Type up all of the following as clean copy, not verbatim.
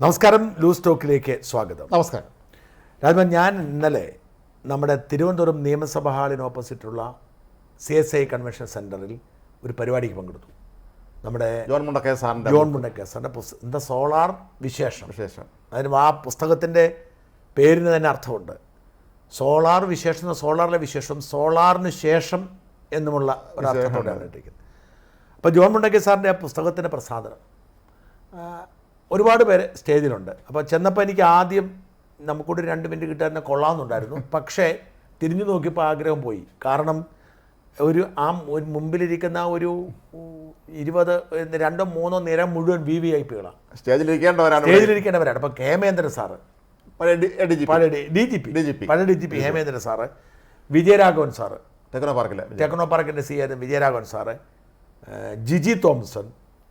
നമസ്കാരം, ലൂസ് ടോക്കിലേക്ക് സ്വാഗതം. നമസ്കാരം രാജ്മോഹൻ, ഞാൻ ഇന്നലെ നമ്മുടെ തിരുവനന്തപുരം നിയമസഭാ ഹാളിന് ഓപ്പോസിറ്റുള്ള CSI കൺവെൻഷൻ സെൻറ്ററിൽ ഒരു പരിപാടിക്ക് പങ്കെടുത്തു. നമ്മുടെ ജോൺ മുണ്ടക്കയ സാറിൻ്റെ എന്താ സോളാർ വിശേഷം. അതിന് ആ പുസ്തകത്തിൻ്റെ പേരിന് തന്നെ അർത്ഥമുണ്ട്. സോളാർ വിശേഷം, സോളാറിലെ വിശേഷം, സോളാറിന് ശേഷം എന്നുമുള്ള ഒരർത്ഥത്തോടെയാണ് ഇട്ടിരിക്കുന്നത്. അപ്പോൾ ജോൺ മുണ്ടക്കയ സാറിൻ്റെ ആ പുസ്തകത്തിൻ്റെ പ്രസാദനം ഒരുപാട് പേര് സ്റ്റേജിലുണ്ട്. അപ്പോൾ ചെന്നപ്പോൾ എനിക്ക് ആദ്യം നമുക്കൂടെ 2 മിനിറ്റ് കിട്ടാൻ കൊള്ളാമെന്നുണ്ടായിരുന്നു. പക്ഷേ തിരിഞ്ഞു നോക്കിയപ്പോൾ ആഗ്രഹം പോയി. കാരണം ഒരു മുമ്പിലിരിക്കുന്ന ഒരു 2-3 നിര മുഴുവൻ VVIPകളാണ്, സ്റ്റേജിലിരിക്കേണ്ടവരാണ്. അപ്പോൾ ഹേമേന്ദ്രൻ സാറ്, പഴയ DGP Hemendran sir, Vijayaraghavan sir, techno പാർക്കിൻ്റെ CEO Vijayaraghavan sir, Jiji Thomson,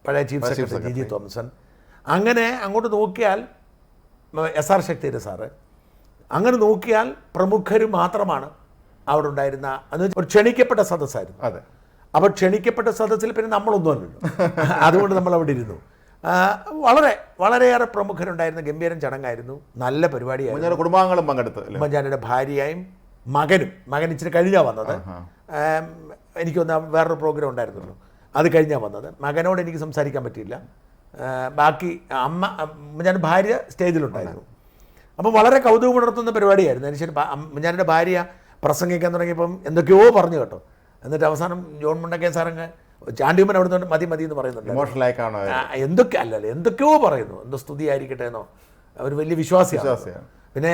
പഴയ ചീഫ് സെക്രട്ടറി ജിജി തോംസൺ, അങ്ങനെ അങ്ങോട്ട് നോക്കിയാൽ SR ശക്തിയുടെ സാറ്, അങ്ങനെ നോക്കിയാൽ പ്രമുഖർ മാത്രമാണ് അവിടെ ഉണ്ടായിരുന്ന. എന്ന് ഒരു ക്ഷണിക്കപ്പെട്ട സദസ്സായിരുന്നു. അതെ. അപ്പോൾ ക്ഷണിക്കപ്പെട്ട സദസ്സിൽ പിന്നെ നമ്മളൊന്നുമല്ലല്ലോ, അതുകൊണ്ട് നമ്മൾ അവിടെ ഇരുന്നു. വളരെയേറെ പ്രമുഖരുണ്ടായിരുന്ന ഗംഭീരം ചടങ്ങായിരുന്നു. നല്ല പരിപാടിയായിരുന്നു. കുടുംബാംഗങ്ങളും പങ്കെടുത്ത്. ഉമ്മൻചാണ്ടിയുടെ ഭാര്യയും മകൻ ഇച്ചിരി കഴിഞ്ഞാൽ വന്നത്. എനിക്കൊന്ന് വേറൊരു പ്രോഗ്രാം ഉണ്ടായിരുന്നല്ലോ, അത് കഴിഞ്ഞാൽ വന്നത്. മകനോട് എനിക്ക് സംസാരിക്കാൻ പറ്റിയില്ല. ബാക്കി ഉമ്മൻചാണ്ടി ഭാര്യ സ്റ്റേജിലുണ്ടായിരുന്നു. അപ്പം വളരെ കൗതുകമുണർത്തുന്ന പരിപാടിയായിരുന്നു. അതിനുശേഷം ഉമ്മൻചാണ്ടിയുടെ ഭാര്യ പ്രസംഗിക്കാൻ തുടങ്ങിയപ്പം എന്തൊക്കെയോ പറഞ്ഞു കേട്ടോ. എന്നിട്ട് അവസാനം ജോൺ മുണ്ടക്കയ സാറങ്ങ് ചാണ്ടിയമ്മൻ അവിടെ നിന്ന് മതി എന്ന് പറയുന്നുണ്ട്. എന്തൊക്കെയോ പറയുന്നു, എന്തോ സ്തുതി ആയിരിക്കട്ടെ എന്നോ. അവർ വലിയ വിശ്വാസിയാണ്. പിന്നെ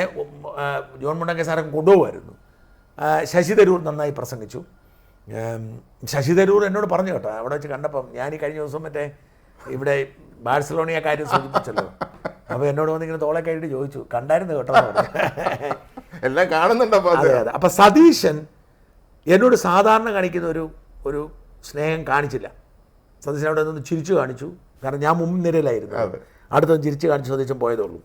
ജോൺ മുണ്ടക്കയ സാറങ്ങ് കൊണ്ടുപോകുമായിരുന്നു. ശശി തരൂർ നന്നായി പ്രസംഗിച്ചു. ശശി തരൂർ എന്നോട് പറഞ്ഞു കേട്ടോ, അവിടെ വെച്ച് കണ്ടപ്പം ഞാൻ ഈ കഴിഞ്ഞ ദിവസം മറ്റേ ഇവിടെ ബാഴ്സലോണിയ കാര്യം സൂചിപ്പിച്ചല്ലോ. അപ്പോൾ എന്നോട് വന്നിങ്ങനെ തോളെ കഴിഞ്ഞിട്ട് ചോദിച്ചു, കണ്ടായിരുന്നു കേട്ടോ എല്ലാം കാണുന്നുണ്ടോ? അതെ. അപ്പം സതീശൻ എന്നോട് സാധാരണ കാണിക്കുന്ന ഒരു സ്നേഹം കാണിച്ചില്ല. സതീശൻ അവിടെ നിന്ന് ചിരിച്ചു കാണിച്ചു. കാരണം ഞാൻ മുൻനിരയിലായിരുന്നു. അടുത്തൊന്ന് ചിരിച്ചു കാണിച്ചു സതീശൻ പോയതേ ഉള്ളൂ.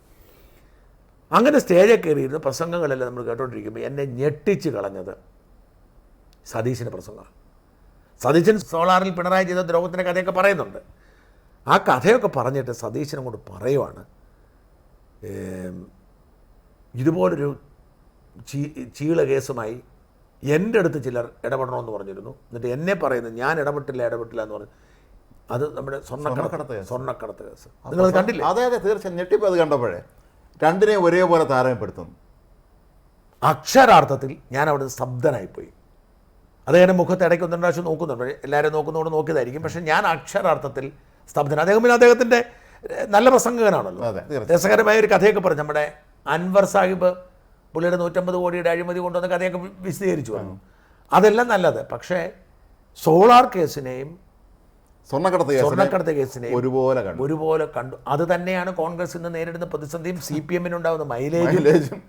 അങ്ങനെ സ്റ്റേജിൽ കയറിയിരുന്ന പ്രസംഗങ്ങളെല്ലാം നമ്മൾ കേട്ടോണ്ടിരിക്കുമ്പോൾ എന്നെ ഞെട്ടിച്ച് കളഞ്ഞത് സതീശൻ്റെ പ്രസംഗമാണ്. സതീശൻ സോളാറിൽ പിണറായി ചെയ്ത ദ്രോഹത്തിൻ്റെ കഥയൊക്കെ പറയുന്നുണ്ട്. ആ കഥയൊക്കെ പറഞ്ഞിട്ട് സതീശനും കൊണ്ട് പറയുവാണ്, ഇതുപോലൊരു ചീള കേസുമായി എൻ്റെ അടുത്ത് ചിലർ ഇടപെടണമെന്ന് പറഞ്ഞിരുന്നു. എന്നിട്ട് എന്നെ പറയുന്നത് ഞാൻ ഇടപെട്ടില്ല എന്ന് പറഞ്ഞു. അത് നമ്മുടെ സ്വർണ്ണക്കടത്ത് കേസ്. നിങ്ങൾ കണ്ടില്ല? അതെ, തീർച്ചയായും ഞെട്ടിപ്പോൾ അത് കണ്ടപ്പോഴേ രണ്ടിനെയും ഒരേപോലെ താരതമ്യപ്പെടുത്തുന്നു. അക്ഷരാർത്ഥത്തിൽ ഞാൻ അവിടെ സ്തബ്ധനായിപ്പോയി. അദ്ദേഹം മുഖത്ത് ഇടയ്ക്ക് 1-2 പ്രാവശ്യം നോക്കുന്നുണ്ട്. എല്ലാവരും നോക്കുന്നതോട് നോക്കിയതായിരിക്കും. പക്ഷേ ഞാൻ അക്ഷരാർത്ഥത്തിൽ സ്തബ്ധന. അദ്ദേഹത്തിൻ്റെ നല്ല പ്രസംഗകനാണല്ലോ. രസകരമായ ഒരു കഥയൊക്കെ പറഞ്ഞു. നമ്മുടെ അൻവർ സാഹിബ് പുള്ളിയുടെ 150 കോടിയുടെ അഴിമതി കൊണ്ടുവന്ന കഥയൊക്കെ വിശദീകരിച്ചു വന്നു. അതെല്ലാം നല്ലത്. പക്ഷേ സോളാർ കേസിനെയും സ്വർണ്ണക്കടത്ത് കേസിനെയും ഒരുപോലെ കണ്ടു. അത് തന്നെയാണ് കോൺഗ്രസ് ഇന്ന് നേരിടുന്ന പ്രതിസന്ധിയും CPM ഉണ്ടാകുന്ന മൈലേജും.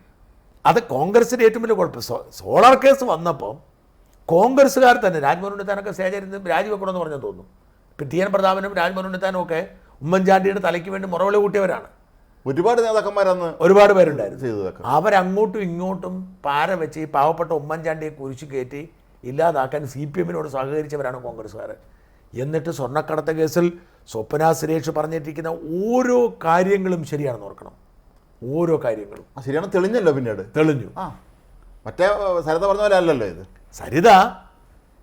അത് കോൺഗ്രസിൻ്റെ ഏറ്റവും വലിയ കുഴപ്പം. സോളാർ കേസ് വന്നപ്പോൾ കോൺഗ്രസ്സുകാർ തന്നെ, രാജ്മോഹൻ ഉണ്ണിത്താനൊക്കെ സ്റ്റേജിൽ രാജിവെക്കണമെന്ന് പറഞ്ഞു തോന്നുന്നു. ഇപ്പം TN പ്രതാപനും രാജ്മോഹൻ ഉണ്ണിത്താനും ഒക്കെ ഉമ്മൻചാണ്ടിയുടെ തലയ്ക്ക് വേണ്ടി മുറവിളി കൂട്ടിയവരാണ്. ഒരുപാട് പേരുണ്ടായിരുന്നു. അവരങ്ങോട്ടും ഇങ്ങോട്ടും പാര വെച്ച് ഈ പാവപ്പെട്ട ഉമ്മൻചാണ്ടിയെ കുരിശു കയറ്റി ഇല്ലാതാക്കാൻ CPM സഹകരിച്ചവരാണ് കോൺഗ്രസ്സുകാർ. എന്നിട്ട് സ്വർണ്ണക്കടത്ത് കേസിൽ സ്വപ്ന സുരേഷ് പറഞ്ഞിട്ടിരിക്കുന്ന ഓരോ കാര്യങ്ങളും ശരിയാണെന്ന് ഓർക്കണം. ഓരോ കാര്യങ്ങളും ശരിയാണ്. തെളിഞ്ഞല്ലോ, പിന്നീട് തെളിഞ്ഞു. മറ്റേ സരിത പറഞ്ഞ പോലെ അല്ലല്ലോ ഇത്.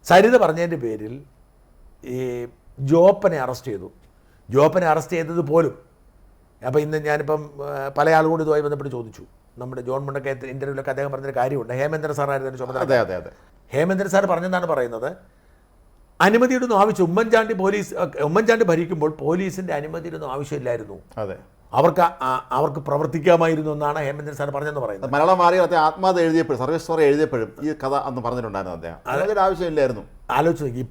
സരിത പറഞ്ഞതിൻ്റെ പേരിൽ ഈ ജോപ്പനെ അറസ്റ്റ് ചെയ്തു. ജോപ്പനെ അറസ്റ്റ് ചെയ്തത് പോലും, അപ്പോൾ ഇന്ന് ഞാനിപ്പം പല ആളുകൂടി ഇതുമായി ബന്ധപ്പെട്ട് ചോദിച്ചു. നമ്മുടെ ജോൺ മുണ്ടക്കയ ഇൻ്റർവ്യൂവിലൊക്കെ അദ്ദേഹം പറഞ്ഞൊരു കാര്യമുണ്ട്. ഹേമേന്ദ്രൻ സാറായിരുന്നു ചുമതല. ഹേമേന്ദ്രൻ സാർ പറഞ്ഞെന്നാണ് പറയുന്നത്, അനുമതിയുടെ ഒന്നും ആവശ്യം ഉമ്മൻചാണ്ടി ഭരിക്കുമ്പോൾ പോലീസിൻ്റെ അനുമതിയുടെ ഒന്നും ആവശ്യമില്ലായിരുന്നു. അവർക്ക് പ്രവർത്തിക്കാമായിരുന്നു എന്നാണ് ഹേമേന്ദ്രൻ സാർ പറഞ്ഞെന്ന് പറയുന്നത്. മലയാളം മാറി ആത്മഹത്യ എഴുതിയപ്പോഴും സർവീസ് സ്റ്റോറി എഴുതിയപ്പോഴും ഈ കഥ അന്ന് പറഞ്ഞിട്ടുണ്ടായിരുന്നു. അദ്ദേഹം അതിൻ്റെ ആവശ്യമില്ലായിരുന്നു. ആലോചിച്ച് നോക്കി.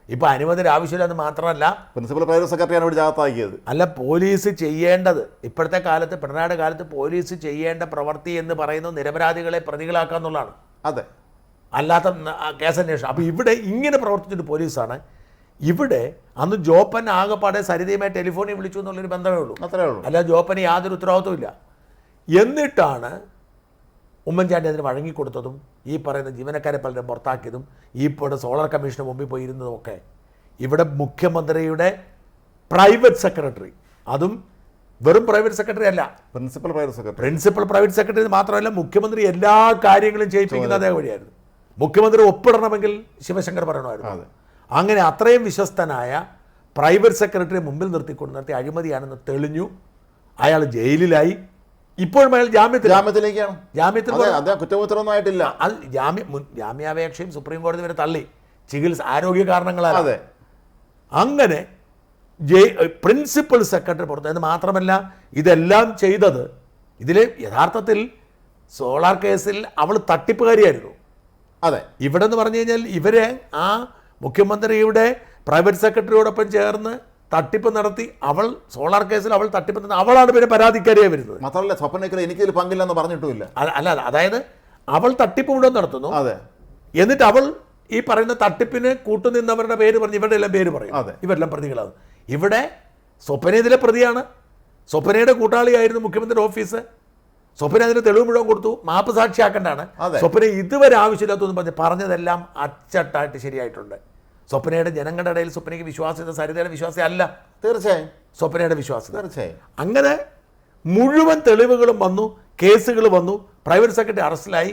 ഇപ്പോൾ അനുമതിയുടെ ആവശ്യമില്ലെന്ന് മാത്രമല്ല, പ്രിൻസിപ്പൽ പ്രൈവറ്റ് സെക്രട്ടറിയാണ് ഇവിടെ ജാത്താക്കിയത്. അല്ല, പോലീസ് ചെയ്യേണ്ടത് ഇപ്പോഴത്തെ കാലത്ത്, പിണറായിയുടെ കാലത്ത് പോലീസ് ചെയ്യേണ്ട പ്രവൃത്തി എന്ന് പറയുന്നത് നിരപരാധികളെ പ്രതികളാക്കുക എന്നുള്ളതാണ്. അതെ, അല്ലാത്ത കേസന്വേഷണം. അപ്പോൾ ഇവിടെ ഇങ്ങനെ പ്രവർത്തിച്ചിട്ട് പോലീസാണ്. ഇവിടെ അന്ന് ജോപ്പൻ ആകെപ്പാടെ സരിതയുമായി ടെലിഫോണിൽ വിളിച്ചു എന്നുള്ളൊരു ബന്ധമേ ഉള്ളൂ, അത്രേ ഉള്ളൂ. അല്ല, ജോപ്പന് യാതൊരു ഉത്തരവാദിത്വവും ഇല്ല. എന്നിട്ടാണ് ഉമ്മൻചാണ്ടി അതിന് വഴങ്ങിക്കൊടുത്തതും ഈ പറയുന്ന ജീവനക്കാരെ പലരും പുറത്താക്കിയതും ഈ ഇപ്പോൾ സോളാർ കമ്മീഷന് മുമ്പിൽ പോയിരുന്നതുമൊക്കെ. ഇവിടെ മുഖ്യമന്ത്രിയുടെ പ്രൈവറ്റ് സെക്രട്ടറി, അതും വെറും പ്രൈവറ്റ് സെക്രട്ടറി അല്ല, പ്രിൻസിപ്പൽ പ്രൈവറ്റ് സെക്രട്ടറി മാത്രമല്ല, മുഖ്യമന്ത്രി എല്ലാ കാര്യങ്ങളും ചെയ്യിപ്പിക്കുന്ന അദ്ദേഹം വഴിയായിരുന്നു. മുഖ്യമന്ത്രി ഒപ്പിടണമെങ്കിൽ ശിവശങ്കർ പറയണമായിരുന്നു. അങ്ങനെ അത്രയും വിശ്വസ്തനായ പ്രൈവറ്റ് സെക്രട്ടറിയെ മുമ്പിൽ നിർത്തി അഴിമതിയാണെന്ന് തെളിഞ്ഞു. അയാൾ ജയിലിലായി. ഇപ്പോഴും അയാൾ ജാമ്യത്തിലേക്കാണ്. കുറ്റപത്രമൊന്നും ആയിട്ടില്ല. അത് ജാമ്യാപേക്ഷയും സുപ്രീം കോടതി വരെ തള്ളി, ചികിത്സ ആരോഗ്യ കാരണങ്ങളാണ്. അങ്ങനെ പ്രിൻസിപ്പൽ സെക്രട്ടറി പുറത്ത്. എന്ന് മാത്രമല്ല, ഇതെല്ലാം ചെയ്തത് ഇതിൽ യഥാർത്ഥത്തിൽ സോളാർ കേസിൽ അവൾ തട്ടിപ്പുകാരിയായിരുന്നു. അതെ, ഇവിടെ എന്ന് പറഞ്ഞു കഴിഞ്ഞാൽ ഇവരെ ആ മുഖ്യമന്ത്രിയുടെ പ്രൈവറ്റ് സെക്രട്ടറിയോടൊപ്പം ചേർന്ന് തട്ടിപ്പ് നടത്തി. അവൾ സോളാർ കേസിൽ അവൾ തട്ടിപ്പ് നടത്തി, അവളാണ് പിന്നെ പരാതിക്കാരിയായി വരുന്നത്. മാത്രമല്ല സ്വപ്നയ്ക്ക് എനിക്കിതിൽ പങ്കില്ലെന്ന് പറഞ്ഞിട്ടുമില്ല. അല്ല, അതായത് അവൾ തട്ടിപ്പ് മുഴുവൻ നടത്തുന്നു. അതെ, എന്നിട്ട് അവൾ ഈ പറയുന്ന തട്ടിപ്പിന് കൂട്ടുനിന്നവരുടെ പേര് പറഞ്ഞ് ഇവരുടെ എല്ലാം പേര് പറയും. ഇവരെല്ലാം പ്രതികളാണ്. ഇവിടെ സ്വപ്ന ഇതിലെ പ്രതിയാണ്. സ്വപ്നയുടെ കൂട്ടാളിയായിരുന്നു മുഖ്യമന്ത്രിയുടെ ഓഫീസ്. സ്വപ്ന അതിന് തെളിവ് മുഴുവൻ കൊടുത്തു. മാപ്പ് സാക്ഷിയാക്കേണ്ടതാണ്. സ്വപ്ന ഇതുവരെ ആവശ്യമില്ലാത്തൊന്നും പറഞ്ഞതെല്ലാം അച്ചട്ടായിട്ട് ശരിയായിട്ടുണ്ട്. സ്വപ്നയുടെ ജനങ്ങളുടെ ഇടയിൽ സ്വപ്നയ്ക്ക് വിശ്വാസ്യത സരിതയുടെ വിശ്വാസം അല്ല. തീർച്ചയായും സ്വപ്നയുടെ വിശ്വാസം തീർച്ചയായും. അങ്ങനെ മുഴുവൻ തെളിവുകളും വന്നു, കേസുകൾ വന്നു, പ്രൈവറ്റ് സെക്രട്ടറി അറസ്റ്റിലായി.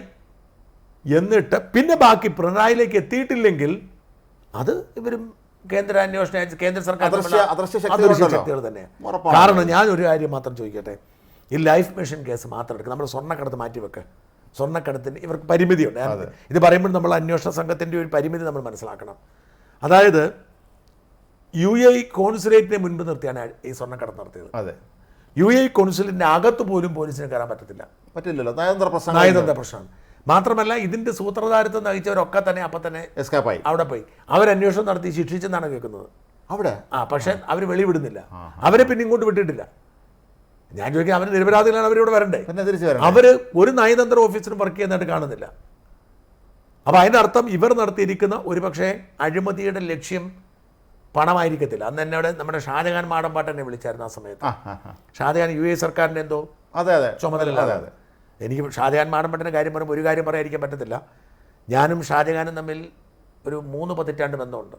എന്നിട്ട് പിന്നെ ബാക്കി പിണറായിലേക്ക് എത്തിയിട്ടില്ലെങ്കിൽ അത് ഇവരും കേന്ദ്ര സർക്കാർ ശക്തികൾ തന്നെയാണ്. കാരണം ഞാൻ ഒരു കാര്യം മാത്രം ചോദിക്കട്ടെ, ഈ ലൈഫ് മിഷൻ കേസ് മാത്രം എടുക്കുക. നമ്മുടെ സ്വർണ്ണക്കടത്ത് മാറ്റിവെക്കുക. സ്വർണ്ണക്കടത്തിന് ഇവർക്ക് പരിമിതിയുണ്ട്. ഇത് പറയുമ്പോൾ നമ്മൾ അന്വേഷണ സംഘത്തിൻ്റെ ഒരു പരിമിതി നമ്മൾ മനസ്സിലാക്കണം. അതായത് UAE കോൺസുലേറ്റിനെ മുൻപ് നിർത്തിയാണ് ഈ സ്വർണ്ണക്കടത്ത് നടത്തിയത്. അതെ, UAE കോൺസുലേറ്റിൻ്റെ അകത്ത് പോലും പോലീസിന് കയറാൻ പറ്റില്ലല്ലോ. നയതന്ത്ര പ്രശ്നമാണ്. മാത്രമല്ല, ഇതിൻ്റെ സൂത്രധാരിത്വം നയിച്ചവരൊക്കെ തന്നെ അപ്പം തന്നെ എസ്കേപ്പായി അവിടെ പോയി. അവരന്വേഷണം നടത്തി ശിക്ഷിച്ചെന്നാണ് കേൾക്കുന്നത് അവിടെ. പക്ഷേ അവർ വെളിവിടുന്നില്ല. അവരെ പിന്നെ ഇങ്ങോട്ട് വിട്ടിട്ടില്ല. ഞാൻ ചോദിക്കുന്നത്, അവർ നിരപരാധികളാണ്, അവരിവിടെ വരണ്ടേ? അവർ ഒരു നയതന്ത്ര ഓഫീസിനും വർക്ക് ചെയ്യുന്നതായിട്ട് കാണുന്നില്ല. അപ്പോൾ അതിൻ്റെ അർത്ഥം ഇവർ നടത്തിയിരിക്കുന്ന ഒരുപക്ഷെ അഴിമതിയുടെ ലക്ഷ്യം പണമായിരിക്കത്തില്ല. അന്ന് എന്നോട് നമ്മുടെ ഷാജഹാൻ മാടമ്പാട്ട് എന്നെ വിളിച്ചായിരുന്നു ആ സമയത്ത്. ഷാജഹാൻ UAE സർക്കാരിൻ്റെ എന്തോ ചുമതല. എനിക്ക് ഷാജഹാൻ മാടമ്പാട്ടിൻ്റെ കാര്യം പറയുമ്പോൾ ഒരു കാര്യം പറയാതിരിക്കാൻ പറ്റത്തില്ല. ഞാനും ഷാജഹാനും തമ്മിൽ ഒരു 3 പതിറ്റാണ്ട് ബന്ധമുണ്ട്.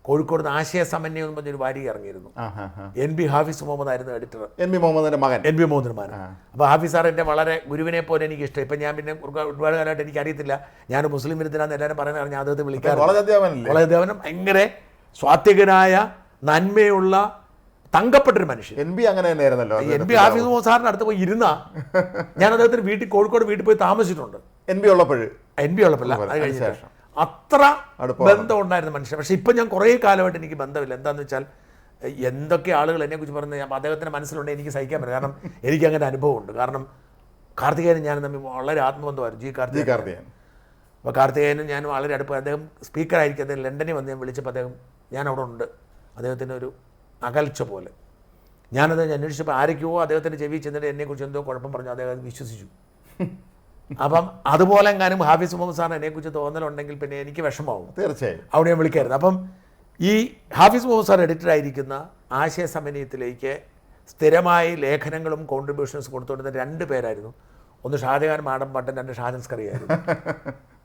കോഴിക്കോട് നിന്ന് ആശയ സമന്വയം എന്ന് പറഞ്ഞൊരു വാരിക ഇറങ്ങിയിരുന്നു. NB ഹാഫിസ് മുഹമ്മദ് ആയിരുന്നു എഡിറ്റർ. NB മുഹമ്മദിന്റെ മകൻ. അപ്പോൾ ഹാഫിസ് സാർ എൻ്റെ വളരെ ഗുരുവിനെ പോലെ എനിക്ക് ഇഷ്ടം. ഇപ്പം ഞാൻ പിന്നെ ഒരുപാട് കാലമായിട്ട് എനിക്ക് അറിയത്തില്ല, ഞാൻ മുസ്ലിം വിരുദ്ധനാന്ന് എല്ലാവരും പറയുന്നത്. ഞാൻ അദ്ദേഹത്തെ വിളിക്കാറുണ്ട്. വളരെ ദേവനം, ഭയങ്കര സ്വാത്വികനായ നന്മയുള്ള തങ്കപ്പെട്ടൊരു മനുഷ്യൻ. NB അങ്ങനെ തന്നെയായിരുന്നല്ലോ. NB ഹാഫിസ് മുഹമ്മദ് സാറിൻ്റെ അടുത്ത് പോയി ഇരുന്ന ഞാൻ അദ്ദേഹത്തിന് വീട്ടിൽ കോഴിക്കോട് വീട്ടിൽ പോയി താമസിച്ചിട്ടുണ്ട്. NB ഉള്ളപ്പോഴല്ല, അത് കഴിഞ്ഞ ശേഷം അത്ര ബന്ധം ഉണ്ടായിരുന്ന മനുഷ്യൻ. പക്ഷെ ഇപ്പം ഞാൻ കുറേ കാലമായിട്ട് എനിക്ക് ബന്ധമില്ല. എന്താണെന്ന് വെച്ചാൽ എന്തൊക്കെ ആളുകൾ എന്നെക്കുറിച്ച് പറഞ്ഞ് അദ്ദേഹത്തിൻ്റെ മനസ്സിലുണ്ട്, എനിക്ക് സഹിക്കാൻ പറ്റില്ല. കാരണം എനിക്ക് അങ്ങനെ അനുഭവമുണ്ട്. കാരണം കാർത്തികേയനും ഞാൻ തമ്മിൽ വളരെ ആത്മബന്ധമായിരുന്നു. ജി കാർത്തികേയൻ. അപ്പോൾ കാർത്തികേയനും ഞാൻ വളരെ അടുപ്പം. അദ്ദേഹം സ്പീക്കറായിരിക്കും. അദ്ദേഹം ലണ്ടനിൽ വന്ന് ഞാൻ വിളിച്ചപ്പോൾ അദ്ദേഹം ഞാൻ അവിടെ ഉണ്ട്. അദ്ദേഹത്തിൻ്റെ ഒരു അകൽച്ച പോലെ. ഞാനത് അന്വേഷിച്ചപ്പോൾ ആരൊക്കെയോ അദ്ദേഹത്തിൻ്റെ ചെവി ചെന്നിട്ട് എന്നെക്കുറിച്ച് എന്തോ കുഴപ്പം പറഞ്ഞു. അദ്ദേഹം വിശ്വസിച്ചു. അപ്പം അതുപോലെ എങ്ങാനും ഹാഫിസ് മുഹമ്മദ് സാറിന് എന്നെക്കുറിച്ച് തോന്നലുണ്ടെങ്കിൽ പിന്നെ എനിക്ക് വിഷമമാവും. തീർച്ചയായും അവിടെ ഞാൻ വിളിക്കായിരുന്നു. അപ്പം ഈ ഹാഫിസ് മുഹമ്മദ് സാർ എഡിറ്ററായിരിക്കുന്ന ആശയ സമന്വയത്തിലേക്ക് സ്ഥിരമായി ലേഖനങ്ങളും കോൺട്രിബ്യൂഷൻസ് കൊടുത്തുകൊണ്ടിരുന്ന 2 പേരായിരുന്നു. ഒന്ന് ഷാജഹാൻ മാടമ്പാട്ടൻ, 2 ഷാജൻ സ്കറിയായിരുന്നു.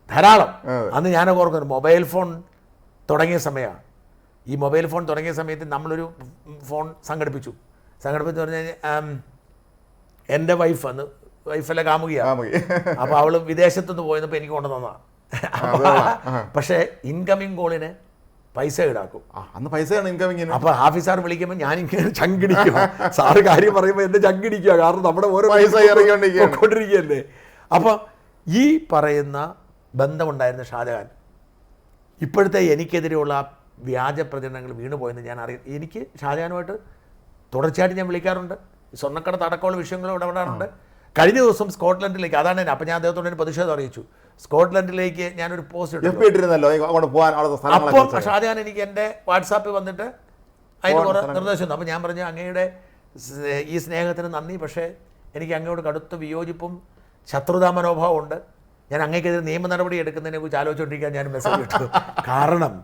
ധാരാളം. അന്ന് ഞാനൊക്കെ ഓർക്കുന്നു, മൊബൈൽ ഫോൺ തുടങ്ങിയ സമയമാണ്. ഈ മൊബൈൽ ഫോൺ തുടങ്ങിയ സമയത്ത് നമ്മളൊരു ഫോൺ സംഘടിപ്പിച്ചു പറഞ്ഞാൽ എൻ്റെ വൈഫല്ല കാമുകയാണ്. അപ്പോൾ അവൾ വിദേശത്തുനിന്ന് പോയപ്പോൾ എനിക്ക് കൊണ്ടുവന്നതാണ്. പക്ഷേ ഇൻകമിങ് കോളിന് പൈസ ഈടാക്കും. അന്ന് പൈസയാണ് ഇൻകമിങ്. അപ്പോൾ ഹാഫിസ് സാർ വിളിക്കുമ്പോൾ ഞാനിങ്ങനെ ചങ്കിടിക്കുക. സാറ് കാര്യം പറയുമ്പോൾ എൻ്റെ ചങ്കിടിക്കുക. കാരണം നമ്മുടെ ഓരോ പൈസ ഇറങ്ങിക്കൊണ്ടിരിക്കുകയല്ലേ. അപ്പോൾ ഈ പറയുന്ന ബന്ധമുണ്ടായിരുന്ന ഷാജഹാൻ ഇപ്പോഴത്തെ എനിക്കെതിരെയുള്ള വ്യാജ പ്രചരണങ്ങൾ വീണുപോയെന്ന് ഞാൻ അറിയാം. എനിക്ക് ഷാജഹാനുമായിട്ട് തുടർച്ചയായിട്ട് ഞാൻ വിളിക്കാറുണ്ട്. സ്വർണ്ണക്കടത്ത് അടക്കമുള്ള വിഷയങ്ങളും ഇടപെടാറുണ്ട്. കഴിഞ്ഞ ദിവസം സ്കോട്ട്ലൻഡിലേക്ക്, അതാണ് അപ്പോൾ ഞാൻ അദ്ദേഹത്തോട് പ്രതിഷേധം അറിയിച്ചു. സ്കോട്ട്ലൻഡിലേക്ക് ഞാനൊരു പോസ്റ്റ് ഇട്ടിരുന്നല്ലോ. അപ്പം ഷാജഹാൻ എനിക്ക് എൻ്റെ വാട്സാപ്പിൽ വന്നിട്ട് അതിന് കുറേ നിർദ്ദേശം തന്നു. അപ്പോൾ ഞാൻ പറഞ്ഞു, അങ്ങയുടെ ഈ സ്നേഹത്തിന് നന്ദി, പക്ഷേ എനിക്ക് അങ്ങയോട് കടുത്ത വിയോജിപ്പും ശത്രുതാ മനോഭാവമുണ്ട്. ഞാൻ അങ്ങേക്കെതിരെ നിയമ നടപടി എടുക്കുന്നതിനെ കുറിച്ച് ആലോചിച്ചുകൊണ്ടിരിക്കാൻ ഞാൻ മെസ്സേജ് ഇട്ടു. കാരണം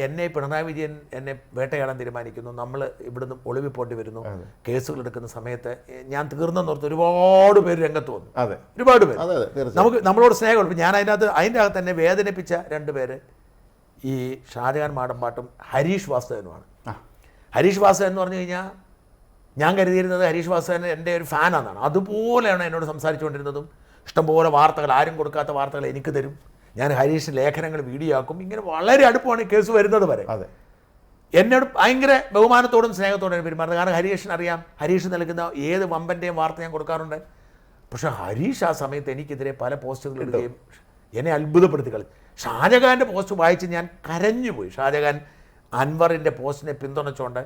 എന്നെ പിണറായി വിജയൻ എന്നെ വേട്ടയാടാൻ തീരുമാനിക്കുന്നു. നമ്മൾ ഇവിടുന്ന് ഒളിവിൽ പോണ്ടി വരുന്നു. കേസുകൾ എടുക്കുന്ന സമയത്ത് ഞാൻ തീർന്നെന്നോർത്ത് ഒരുപാട് പേര് രംഗത്ത് വന്നു. ഒരുപാട് പേര് നമ്മളോട് സ്നേഹമുണ്ട്. ഞാൻ അതിൻ്റെ അകത്ത് തന്നെ വേദനിപ്പിച്ച 2 പേര് ഈ ഷാജഹാൻ മാടമ്പാട്ടും ഹരീഷ് വാസ്തവനുമാണ്. ഹരീഷ് വാസവൻ എന്ന് പറഞ്ഞു കഴിഞ്ഞാൽ ഞാൻ കരുതിയിരുന്നത് ഹരീഷ് വാസവൻ എൻ്റെ ഒരു ഫാനാണെന്നാണ്. അതുപോലെയാണ് എന്നോട് സംസാരിച്ചുകൊണ്ടിരുന്നതും. ഇഷ്ടംപോലെ വാർത്തകൾ, ആരും കൊടുക്കാത്ത വാർത്തകൾ എനിക്ക് തരും. ഞാൻ ഹരീഷ് ലേഖനങ്ങൾ വീഡിയോ ആക്കും. ഇങ്ങനെ വളരെ അടുപ്പമാണ് ഈ കേസ് വരുന്നത് വരെ. അതെ, എന്നോട് ഭയങ്കര ബഹുമാനത്തോടും സ്നേഹത്തോടും പെരുമാറുന്നത്. കാരണം ഹരീഷിന് അറിയാം, ഹരീഷ് നൽകുന്ന ഏത് വമ്പൻ്റെയും വാർത്ത ഞാൻ കൊടുക്കാറുണ്ട്. പക്ഷേ ഹരീഷ് ആ സമയത്ത് എനിക്കെതിരെ പല പോസ്റ്റുകൾ ഇടുകയും എന്നെ അത്ഭുതപ്പെടുത്തി കളി. ഷാജഹാൻ്റെ പോസ്റ്റ് വായിച്ച് ഞാൻ കരഞ്ഞുപോയി. ഷാജഹാൻ അൻവറിൻ്റെ പോസ്റ്റിനെ പിന്തുണച്ചുകൊണ്ട്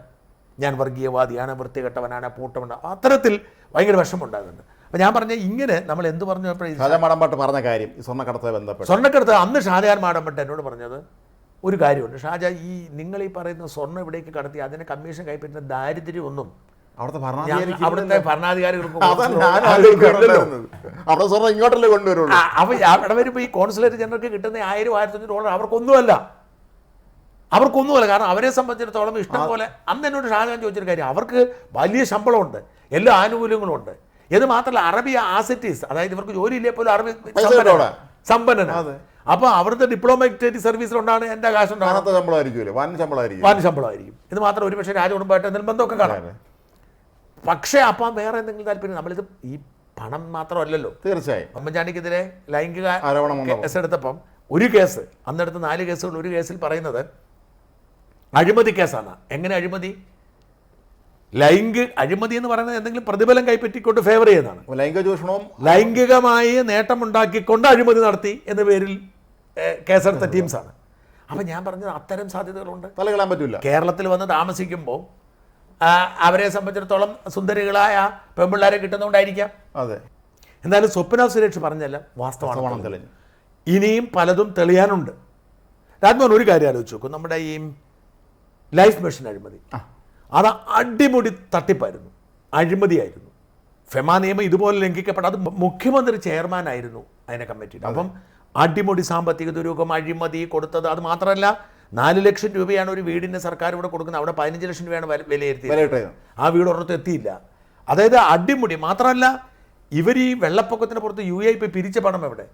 ഞാൻ വർഗീയവാദിയാണ്, വൃത്തികെട്ടവനാണ്, പൂട്ടവനാണ്, അത്തരത്തിൽ ഭയങ്കര വിഷമമുണ്ടാകുന്നുണ്ട്. അപ്പം ഞാൻ പറഞ്ഞ ഇങ്ങനെ നമ്മൾ എന്ത് പറഞ്ഞു ഷാജഹാൻ മാടമ്പാട്ട് പറഞ്ഞ കാര്യം ഈ സ്വർണ്ണക്കടത്തുമായി ബന്ധപ്പെട്ട് സ്വർണ്ണക്കടത്ത് അന്ന് ഷാജഹാൻ മാടമ്പാട്ട് എന്നോട് പറഞ്ഞത് ഒരു കാര്യമുണ്ട്. ഷാജഹാൻ, ഈ നിങ്ങൾ ഈ പറയുന്ന സ്വർണ്ണം ഇവിടേക്ക് കടത്തി അതിനെ കമ്മീഷൻ കൈപ്പറ്റുന്ന ദാരിദ്ര്യമൊന്നും അവിടുത്തെ ഭരണാധികാരികൾക്ക് അവിടെ സ്വർണ്ണം ഇങ്ങോട്ടല്ലേ കൊണ്ടുവരുള്ളൂ. അവിടെ വരുമ്പോൾ ഈ കോൺസുലേറ്റ് ജനറൽക്ക് കിട്ടുന്ന 1000-1500 അവർക്കൊന്നുമല്ല. കാരണം അവരെ സംബന്ധിച്ചിടത്തോളം ഇഷ്ടം പോലെ അന്ന് എന്നോട് ഷാജഹാൻ ചോദിച്ചൊരു കാര്യം, അവർക്ക് വലിയ ശമ്പളമുണ്ട്, എല്ലാ ആനുകൂല്യങ്ങളും ഉണ്ട്. ഇത് മാത്രമല്ല അറബി ആസിറ്റീസ്, അതായത് ഇവർക്ക് ജോലിയില്ലേ പോലും അറബി സമ്പന്നനാണ്. അപ്പോൾ അവിടുത്തെ ഡിപ്ലോമാറ്റിക് സർവീസിലുണ്ടാണ് എൻ്റെ കാശ് വൻ ശമ്പളമായിരിക്കും. ഇത് മാത്രം ഒരു പക്ഷേ രാജകുടുംബമായിട്ട് എന്തെങ്കിലും ബന്ധമൊക്കെ കാണാം. പക്ഷേ അപ്പം വേറെ എന്തെങ്കിലും താല്പര്യം, നമ്മളിത് ഈ പണം മാത്രമല്ലല്ലോ. തീർച്ചയായും ഉമ്മൻചാണ്ടിക്കെതിരെ ലൈംഗിക ആരോപണം കേസ് എടുത്തപ്പം ഒരു കേസ്, അന്നെടുത്ത് 4 കേസുകൾ, ഒരു കേസിൽ പറയുന്നത് അഴിമതി കേസാണ്. എങ്ങനെ അഴിമതി? അഴിമതി എന്ന് പറയുന്നത് എന്തെങ്കിലും പ്രതിഫലം കൈപ്പറ്റിക്കൊണ്ട് ഫേവർ ചെയ്യുന്നതാണ്. ലൈംഗിക ചൂഷണവും ലൈംഗികമായി നേട്ടമുണ്ടാക്കിക്കൊണ്ട് അഴിമതി നടത്തി എന്ന പേരിൽ കേസെടുത്ത ടീംസാണ്. അപ്പം ഞാൻ പറഞ്ഞത് അത്തരം സാധ്യതകളുണ്ട്. തലകളാൻ പറ്റില്ല. കേരളത്തിൽ വന്ന് താമസിക്കുമ്പോൾ അവരെ സംബന്ധിച്ചിടത്തോളം സുന്ദരികളായ പെൺപിള്ളേരെ കിട്ടുന്നതുകൊണ്ടായിരിക്കാം. അതെ, എന്നാലും സ്വപ്ന സുരേഷ് പറഞ്ഞല്ല വാസ്തവമാണ്. തെളിഞ്ഞു. ഇനിയും പലതും തെളിയാനുണ്ട്. രാജ്മോഹൻ ഒരു കാര്യം ആലോചിച്ച് നോക്കും, നമ്മുടെ ഈ ലൈഫ് മിഷൻ അഴിമതി, അത് അടിമുടി തട്ടിപ്പായിരുന്നു, അഴിമതിയായിരുന്നു. ഫെമ നിയമം ഇതുപോലെ ലംഘിക്കപ്പെട്ട, അത് മുഖ്യമന്ത്രി ചെയർമാനായിരുന്നു അതിനെ കമ്മിറ്റിയിൽ. അപ്പം അടിമുടി സാമ്പത്തിക ദുരൂഹം, അഴിമതി കൊടുത്തത്. അത് മാത്രമല്ല 4 ലക്ഷം രൂപയാണ് ഒരു വീടിന് സർക്കാർ ഇവിടെ കൊടുക്കുന്നത്. അവിടെ 15 ലക്ഷം രൂപയാണ് വിലയിരുത്തിയത്. ആ വീട് ഒരിടത്തും എത്തിയില്ല. അതായത് അടിമുടി. മാത്രമല്ല ഇവർ ഈ വെള്ളപ്പൊക്കത്തിന് പുറത്ത് UAP പിരിച്ച പണം എവിടെ?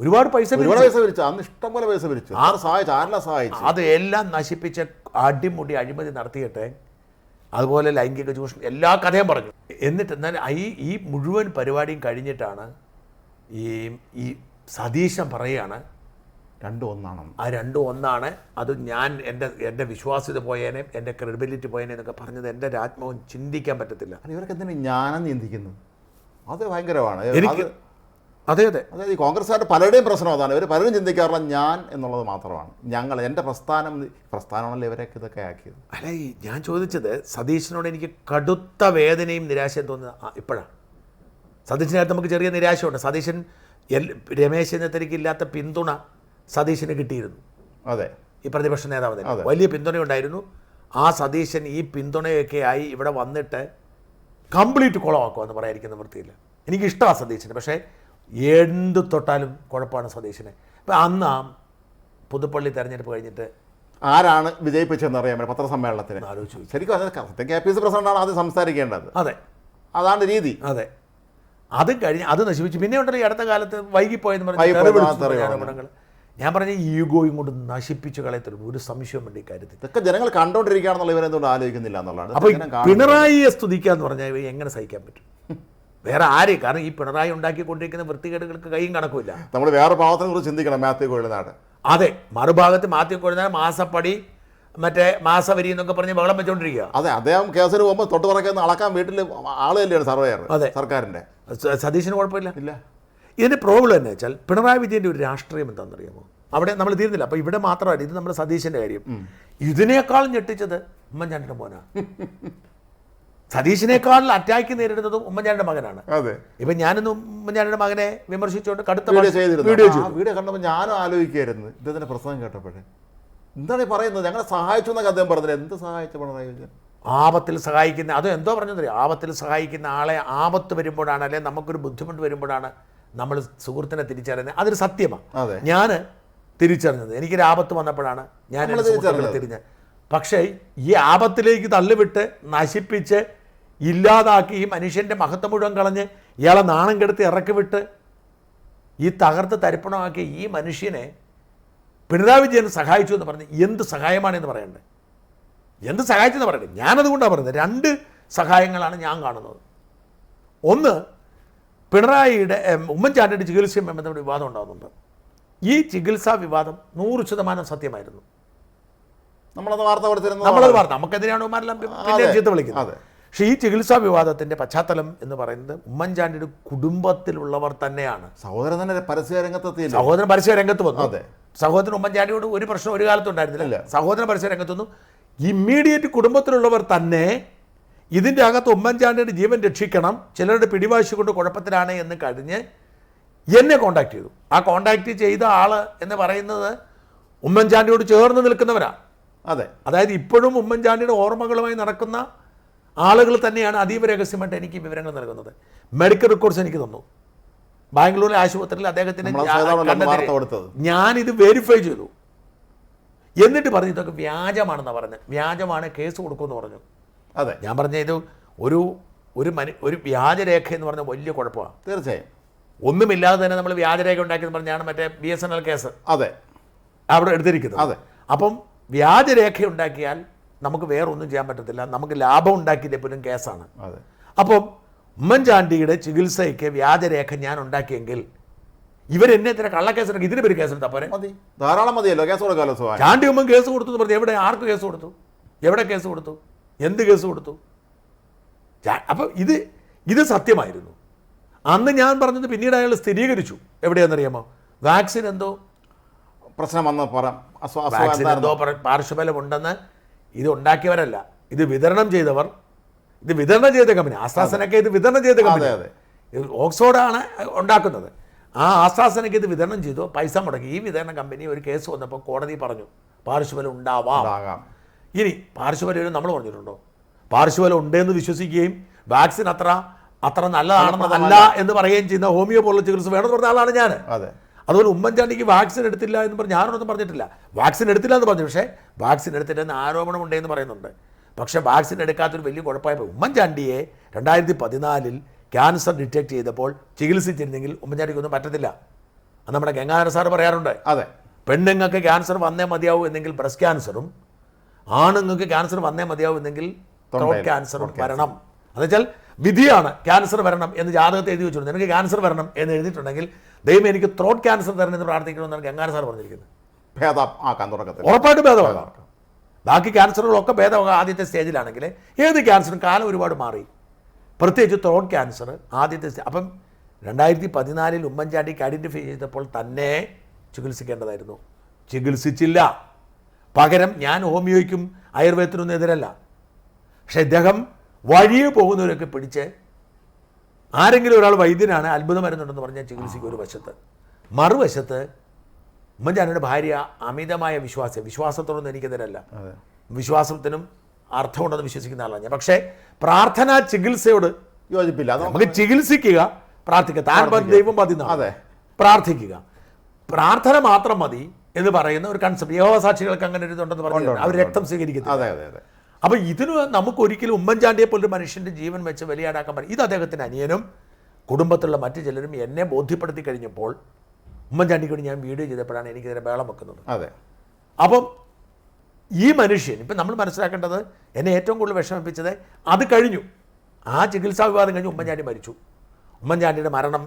ഒരുപാട് പൈസ ഇഷ്ടംപോലെ പൈസ പിരിച്ചു. അത് എല്ലാം നശിപ്പിച്ച അടിമുടി അഴിമതി നടത്തിയിട്ട് അതുപോലെ ലൈംഗിക ചൂഷണം എല്ലാ കഥയും പറഞ്ഞു. എന്നിട്ട് എന്നാൽ ഈ മുഴുവൻ പരിപാടിയും കഴിഞ്ഞിട്ടാണ് ഈ സതീശൻ പറയുകയാണ് രണ്ടും ഒന്നാണ്. ആ രണ്ടും ഒന്നാണ്. അത് ഞാൻ എൻ്റെ വിശ്വാസ്യത പോയേനെ, എൻ്റെ ക്രെഡിബിലിറ്റി പോയേനെ എന്നൊക്കെ പറഞ്ഞത് എൻ്റെ രാജ്മോഹൻ ചിന്തിക്കാൻ പറ്റത്തില്ല. ഇവർക്ക് എന്തിനാണ് ജ്ഞാനം ചിന്തിക്കുന്നത്? അത് ഭയങ്കരമാണ് എനിക്ക്. അതെ, അതായത് ഈ കോൺഗ്രസ്സുകാരുടെ പലരുടെയും പ്രശ്നം അതാണ്. ഇവർ പലരും ചിന്തിക്കാറുള്ള ഞാൻ എന്നുള്ളത് മാത്രമാണ്. എൻ്റെ പ്രസ്ഥാനമാണല്ലോ ഇവരൊക്കെ ഇതൊക്കെ ആക്കിയത്. അല്ല, ഞാൻ ചോദിച്ചത് സതീശനോട് എനിക്ക് കടുത്ത വേദനയും നിരാശയും തോന്നുന്നത് ഇപ്പോഴാണ്. സതീശനകത്ത് നമുക്ക് ചെറിയ നിരാശയുണ്ട്. സതീശൻ രമേശ് ചെന്നിത്തലയ്ക്ക് ഇല്ലാത്ത പിന്തുണ സതീശന് കിട്ടിയിരുന്നു. അതെ, ഈ പ്രതിപക്ഷ നേതാവ് തന്നെ വലിയ പിന്തുണയുണ്ടായിരുന്നു. ആ സതീശൻ ഈ പിന്തുണയൊക്കെ ആയി ഇവിടെ വന്നിട്ട് കംപ്ലീറ്റ് കുളമാക്കുമെന്ന് പറയാതിരിക്കുന്ന വൃത്തിയില്ല. എനിക്കിഷ്ടമാണ് സതീശന്, പക്ഷേ എന്ത് തൊട്ടാലും കുഴപ്പമാണ് സതീശന്. ഇപ്പം അന്ന് പുതുപ്പള്ളി തെരഞ്ഞെടുപ്പ് കഴിഞ്ഞിട്ട് ആരാണ് വിജയിപ്പിച്ചതെന്ന് അറിയാൻ പറ്റും പത്രസമ്മേളനത്തിന് ആലോചിച്ചു. ശരിക്കും KPC പ്രസിഡന്റാണ് ആദ്യം സംസാരിക്കേണ്ടത്. അതെ, അതാണ് രീതി. അതെ, അത് കഴിഞ്ഞ് അത് നശിപ്പിച്ചു. പിന്നെ ഉണ്ടല്ലോ ഈ അടുത്ത കാലത്ത് വൈകിപ്പോയെന്ന് പറഞ്ഞ ഞാൻ പറഞ്ഞ ഈഗോയും കൊണ്ട് നശിപ്പിച്ചു കളയത്തില്ല, ഒരു സംശയം വേണ്ട ഈ കാര്യത്തിൽ. ഇതൊക്കെ ജനങ്ങൾ കണ്ടോണ്ടിരിക്കുകയാണെന്നുള്ള ഇവരെന്തുകൊണ്ട് ആലോചിക്കുന്നില്ല എന്നുള്ളതാണ്. അപ്പോൾ പിണറായിയെ സ്തുതിക്കുക എന്ന് പറഞ്ഞാൽ എങ്ങനെ സഹിക്കാൻ പറ്റും? വേറെ ആരെയും, കാരണം ഈ പിണറായി ഉണ്ടാക്കിക്കൊണ്ടിരിക്കുന്ന വൃത്തികേടുകൾക്ക് കൈയും കണക്കുമില്ല. നമ്മൾ വേറെ ഭാഗത്തിനെ കുറിച്ച് ചിന്തിക്കണം. മാത്യു കോഴിനാട്. അതെ, മറുഭാഗത്ത് മാത്യു കോഴിനാട് മാസപ്പടി മറ്റേ മാസവരി എന്നൊക്കെ പറഞ്ഞ് ബഹളം വെച്ചോണ്ടിരിക്കുക. അതെ, അദ്ദേഹം കേസിന് പോകുമ്പോൾ തൊട്ട് പറക്കുന്ന അളക്കാൻ വീട്ടിൽ ആള് തന്നെയാണ് സർവേയർ. അതെ, സർക്കാരിൻ്റെ. സതീശന് കുഴപ്പമില്ല. ഇല്ല. ഇതിൻ്റെ പ്രോബ്ലം എന്ന് വെച്ചാൽ പിണറായി വിജയൻ്റെ ഒരു രാഷ്ട്രീയം എന്താണെന്നറിയാമോ? അവിടെ നമ്മൾ തീർന്നില്ല. അപ്പോൾ ഇവിടെ മാത്രമല്ല, ഇത് നമ്മുടെ സതീശൻ്റെ കാര്യം. ഇതിനേക്കാൾ ഞെട്ടിച്ചത് ഉമ്മൻചാണ്ടിയുടെ മോനാണ്. സതീശിനേക്കാൾ അറ്റാക്ക് നേരിടുന്നതും ഉമ്മൻചാണ്ടിയുടെ മകനാണ്. ഇപ്പം ഞാനിന്ന് ഉമ്മൻചാണ്ടിയുടെ മകനെ വിമർശിച്ചുകൊണ്ട് കടുത്ത വീഡിയോ കണ്ടപ്പോൾ ഞാനും ആലോചിക്കുകയായിരുന്നു ഇദ്ദേഹത്തിൻ്റെ പ്രസംഗം കേട്ടപ്പോഴേ, എന്താണ് ഈ പറയുന്നത്? ഞങ്ങളെ സഹായിച്ചു എന്നൊക്കെ അദ്ദേഹം പറഞ്ഞത്. എന്ത് സഹായിച്ചു പിണറായി വിജയൻ? ആപത്തിൽ സഹായിക്കുന്ന, അത് എന്തോ പറഞ്ഞതറിയാം, ആപത്തിൽ സഹായിക്കുന്ന ആളെ ആപത്ത് വരുമ്പോഴാണ്, അല്ലെങ്കിൽ നമുക്കൊരു ബുദ്ധിമുട്ട് വരുമ്പോഴാണ് നമ്മൾ സുഹൃത്തിനെ തിരിച്ചറിയുന്നത്. അതൊരു സത്യമാണ്. ഞാൻ തിരിച്ചറിഞ്ഞത് എനിക്കൊരു ആപത്ത് വന്നപ്പോഴാണ് ഞാൻ തിരിഞ്ഞത്. പക്ഷേ ഈ ആപത്തിലേക്ക് തള്ളിവിട്ട് നശിപ്പിച്ച് ഇല്ലാതാക്കി ഈ മനുഷ്യൻ്റെ മഹത്വം മുഴുവൻ കളഞ്ഞ് ഇയാളെ നാണം കെടുത്ത് ഇറക്കി വിട്ട് ഈ തകർത്ത് തരിപ്പണമാക്കിയ ഈ മനുഷ്യനെ പിണറായി വിജയൻ സഹായിച്ചു എന്ന് പറഞ്ഞ് എന്ത് സഹായമാണെന്ന് പറയണ്ടേ? എന്ത് സഹായിച്ചെന്ന് പറയട്ടെ, ഞാനതുകൊണ്ടാണ് പറയുന്നത്. 2 സഹായങ്ങളാണ് ഞാൻ കാണുന്നത്. ഒന്ന്, പിണറായിയുടെ ഉമ്മൻചാണ്ടിയുടെ ചികിത്സയുമായി ബന്ധപ്പെട്ട വിവാദം ഉണ്ടാകുന്നുണ്ട്. ഈ ചികിത്സാ വിവാദം 100% സത്യമായിരുന്നു. നമ്മളത് വാർത്ത കൊടുത്തിരുന്നു. നമ്മളത് വാർത്ത നമുക്കെതിരെയാണ് ഉമ്മാരെല്ലാം പിന്നെ ചീത്ത വിളിക്കുന്നത്. പക്ഷേ ഈ ചികിത്സാ വിവാദത്തിൻ്റെ പശ്ചാത്തലം എന്ന് പറയുന്നത് ഉമ്മൻചാണ്ടിയുടെ കുടുംബത്തിലുള്ളവർ തന്നെയാണ്. സഹോദരൻ തന്നെ പരസ്യ രംഗത്തെത്തി. സഹോദരൻ പരസ്യ രംഗത്ത് വന്നു. സഹോദരൻ ഉമ്മൻചാണ്ടിയോട് ഒരു പ്രശ്നം ഒരു കാലത്തും ഉണ്ടായിരുന്നില്ല. സഹോദരൻ പരസ്യ രംഗത്ത് വന്നു. ഇമ്മീഡിയറ്റ് കുടുംബത്തിലുള്ളവർ തന്നെ ഇതിൻ്റെ അകത്ത് ഉമ്മൻചാണ്ടിയുടെ ജീവൻ രക്ഷിക്കണം, ചിലരുടെ പിടിവാശി കൊണ്ട് കുഴപ്പത്തിലാണ് എന്ന് കഴിഞ്ഞ് എന്നെ കോണ്ടാക്ട് ചെയ്തു. ആ കോണ്ടാക്ട് ചെയ്ത ആൾ എന്ന് പറയുന്നത് ഉമ്മൻചാണ്ടിയോട് ചേർന്ന് നിൽക്കുന്നവരാണ്. അതായത് ഇപ്പോഴും ഉമ്മൻചാണ്ടിയുടെ ഓർമ്മകളുമായി നടക്കുന്ന ആളുകൾ തന്നെയാണ് അതീവ രഹസ്യമായിട്ട് എനിക്ക് വിവരങ്ങൾ നൽകുന്നത്. മെഡിക്കൽ റെക്കോർഡ്സ് എനിക്ക് തന്നു. ബാംഗ്ലൂരിലെ ആശുപത്രിയിൽ അദ്ദേഹത്തിന് ഞാനിത് വെരിഫൈ ചെയ്തു. എന്നിട്ട് പറഞ്ഞു ഇതൊക്കെ വ്യാജമാണെന്നാണ് പറഞ്ഞത്. വ്യാജമാണ്, കേസ് കൊടുക്കുമെന്ന് പറഞ്ഞു. ഞാൻ പറഞ്ഞ ഇത് ഒരു വ്യാജരേഖ എന്ന് പറഞ്ഞ വലിയ കുഴപ്പമാണ്. തീർച്ചയായും ഒന്നുമില്ലാതെ തന്നെ നമ്മൾ വ്യാജരേഖ ഉണ്ടാക്കിയെന്ന് പറഞ്ഞാണ് മറ്റേ BSNL കേസ് അവിടെ എടുത്തിരിക്കുന്നത്. അപ്പം വ്യാജരേഖ ഉണ്ടാക്കിയാൽ നമുക്ക് വേറെ ഒന്നും ചെയ്യാൻ പറ്റത്തില്ല. നമുക്ക് ലാഭം ഉണ്ടാക്കിയില്ലേ പോലും കേസാണ്. അപ്പം ഉമ്മൻചാണ്ടിയുടെ ചികിത്സയ്ക്ക് വ്യാജരേഖ ഞാൻ ഉണ്ടാക്കിയെങ്കിൽ ഇവരെന്നെ ഇത്ര കള്ളക്കേസ് ഇതിന് പേര് കേസെടുത്താൽ പോരെ? ധാരാളം മതിയല്ലോ കേസ് കൊടുക്കാമല്ലോ. ചാണ്ടി ഉമ്മൻ കേസ് കൊടുത്തു എന്ന് പറഞ്ഞു. എവിടെ, ആർക്ക് കേസ് കൊടുത്തു? എവിടെ കേസ് കൊടുത്തു? എന്ത് കേസ് കൊടുത്തു? അപ്പം ഇത് സത്യമായിരുന്നു. അന്ന് ഞാൻ പറഞ്ഞത് പിന്നീട് അയാൾ സ്ഥിരീകരിച്ചു. എവിടെയാണെന്നറിയാമോ? വാക്സിൻ എന്തോ പ്രശ്നം വന്ന് വാക്സിൻ എന്തോ പാർശ്വഫലമുണ്ടെന്ന് ഇത് ഉണ്ടാക്കിയവരല്ല, ഇത് വിതരണം ചെയ്തവർ, ഇത് വിതരണം ചെയ്ത കമ്പനി ആസ്ട്രാസെനക്ക ഇത് വിതരണം ചെയ്ത കമ്പനി. ഓക്സ്ഫോർഡാണ് ഉണ്ടാക്കുന്നത്. ആ ആസ്ട്രാസെനക്ക ഇത് വിതരണം ചെയ്തു, പൈസ മുടക്കി. ഈ വിതരണ കമ്പനി ഒരു കേസ് വന്നപ്പോൾ കോടതി പറഞ്ഞു പാർശ്വഫലം ഉണ്ടാവാം. ഇനി പാർശ്വഫലം നമ്മൾ പറഞ്ഞിട്ടുണ്ടോ? പാർശ്വഫലം ഉണ്ടെന്ന് വിശ്വസിക്കുകയും വാക്സിൻ അത്ര നല്ലതാണെന്നല്ല എന്ന് പറയുകയും ചെയ്യുന്ന ഹോമിയോ പോലുള്ള ചികിത്സ വേണമെന്ന് പറഞ്ഞ ആളാണ് ഞാൻ. അതുപോലെ ഉമ്മൻചാണ്ടിക്ക് വാക്സിൻ എടുത്തില്ല എന്ന് പറഞ്ഞ് ഞാനൊന്നും പറഞ്ഞിട്ടില്ല. വാക്സിൻ എടുത്തില്ല എന്ന് പറഞ്ഞു, പക്ഷേ വാക്സിൻ എടുത്തില്ലെന്ന് ആരോപണം ഉണ്ടെന്ന് പറയുന്നുണ്ട്. പക്ഷേ വാക്സിൻ എടുക്കാത്തൊരു വലിയ കുഴപ്പമായപ്പോൾ ഉമ്മൻചാണ്ടിയെ 2014 ക്യാൻസർ ഡിറ്റക്ട് ചെയ്തപ്പോൾ ചികിത്സിച്ചിരുന്നെങ്കിൽ ഉമ്മൻചാണ്ടിക്കൊന്നും പറ്റത്തില്ല. അത് നമ്മുടെ ഗംഗാധര സാറ് പറയാറുണ്ട്. പെണ്ണുങ്ങൾക്ക് ക്യാൻസർ വന്നേ മതിയാവൂ എന്നെങ്കിൽ ബ്രസ്റ്റ് ക്യാൻസറും, ആണുങ്ങൾക്ക് ക്യാൻസർ വന്നേ മതിയാവൂ എന്നെങ്കിൽ ത്രോട്ട് ക്യാൻസറും വരണം. എന്നുവെച്ചാൽ വിധിയാണ് ക്യാൻസർ വരണം എന്ന് ജാതകത്തെ എഴുതി വെച്ചിട്ടുണ്ട്. എനിക്ക് ക്യാൻസർ വരണം എന്ന് എഴുതിയിട്ടുണ്ടെങ്കിൽ ദൈവം എനിക്ക് ത്രോട്ട് ക്യാൻസർ തരണം എന്ന് പ്രാർത്ഥിക്കണമെന്നാണ് ഗംഗാധര സാർ പറഞ്ഞിരിക്കുന്നത്. ഉറപ്പായിട്ട് ഭേദമാകാം. ബാക്കി ക്യാൻസറുകളൊക്കെ ഭേദമാകാം ആദ്യത്തെ സ്റ്റേജിലാണെങ്കിൽ. ഏത് ക്യാൻസറും കാലം ഒരുപാട് മാറി, പ്രത്യേകിച്ച് ത്രോട്ട് ക്യാൻസർ ആദ്യത്തെ അപ്പം 2014 ഉമ്മൻചാണ്ടിക്ക് ഐഡൻറ്റിഫൈ ചെയ്തപ്പോൾ തന്നെ ചികിത്സിക്കേണ്ടതായിരുന്നു. ചികിത്സിച്ചില്ല. പകരം ഞാൻ ഹോമിയോയ്ക്കും ആയുർവേദത്തിനൊന്നും എതിരല്ല, പക്ഷെ ഇദ്ദേഹം വഴിയെ പോകുന്നവരൊക്കെ പിടിച്ച് ആരെങ്കിലും ഒരാൾ വൈദ്യനാണ് അത്ഭുതം വരുന്നുണ്ടെന്ന് പറഞ്ഞാൽ ചികിത്സിക്കും ഒരു വശത്ത്. മറുവശത്ത് ഉമ്മൻചാണ്ടിയുടെ ഭാര്യ അമിതമായ വിശ്വാസത്തോടൊന്നും എനിക്കെതിരല്ല, വിശ്വാസത്തിനും അർത്ഥമുണ്ടെന്ന് വിശ്വസിക്കുന്ന ആളാണ് ഞാൻ. പക്ഷേ പ്രാർത്ഥനാ ചികിത്സയോട് യോജിപ്പില്ല. നമുക്ക് ചികിത്സിക്കുക, പ്രാർത്ഥിക്കുക. താൻ ദൈവം മതി പ്രാർത്ഥിക്കുക, പ്രാർത്ഥന മാത്രം മതി എന്ന് പറയുന്ന ഒരു കൺസെപ്റ്റ് യഹോവ സാക്ഷികൾക്ക് അങ്ങനെ ഒരു ഇതുണ്ടെന്ന് പറഞ്ഞു. അവർ രക്തം സ്വീകരിക്കുന്നു. അപ്പം ഇതിന് നമുക്കൊരിക്കലും ഉമ്മൻചാണ്ടിയെ പോലൊരു മനുഷ്യൻ്റെ ജീവൻ വെച്ച് ബലിയാടാക്കാൻ പറ്റും. ഇത് അദ്ദേഹത്തിൻ്റെ അനിയനും കുടുംബത്തിലുള്ള മറ്റു ചിലരും എന്നെ ബോധ്യപ്പെടുത്തി കഴിഞ്ഞപ്പോൾ ഉമ്മൻചാണ്ടിക്ക് വേണ്ടി ഞാൻ വീഡിയോ ചെയ്തപ്പോഴാണ് എനിക്കിതിനെ ബേളം വെക്കുന്നത്. അപ്പം ഈ മനുഷ്യൻ ഇപ്പം നമ്മൾ മനസ്സിലാക്കേണ്ടത്, എന്നെ ഏറ്റവും കൂടുതൽ വിഷമിപ്പിച്ചത് അത് കഴിഞ്ഞു. ആ ചികിത്സാ വിവാദം കഴിഞ്ഞ് ഉമ്മൻചാണ്ടി മരിച്ചു. ഉമ്മൻചാണ്ടിയുടെ മരണം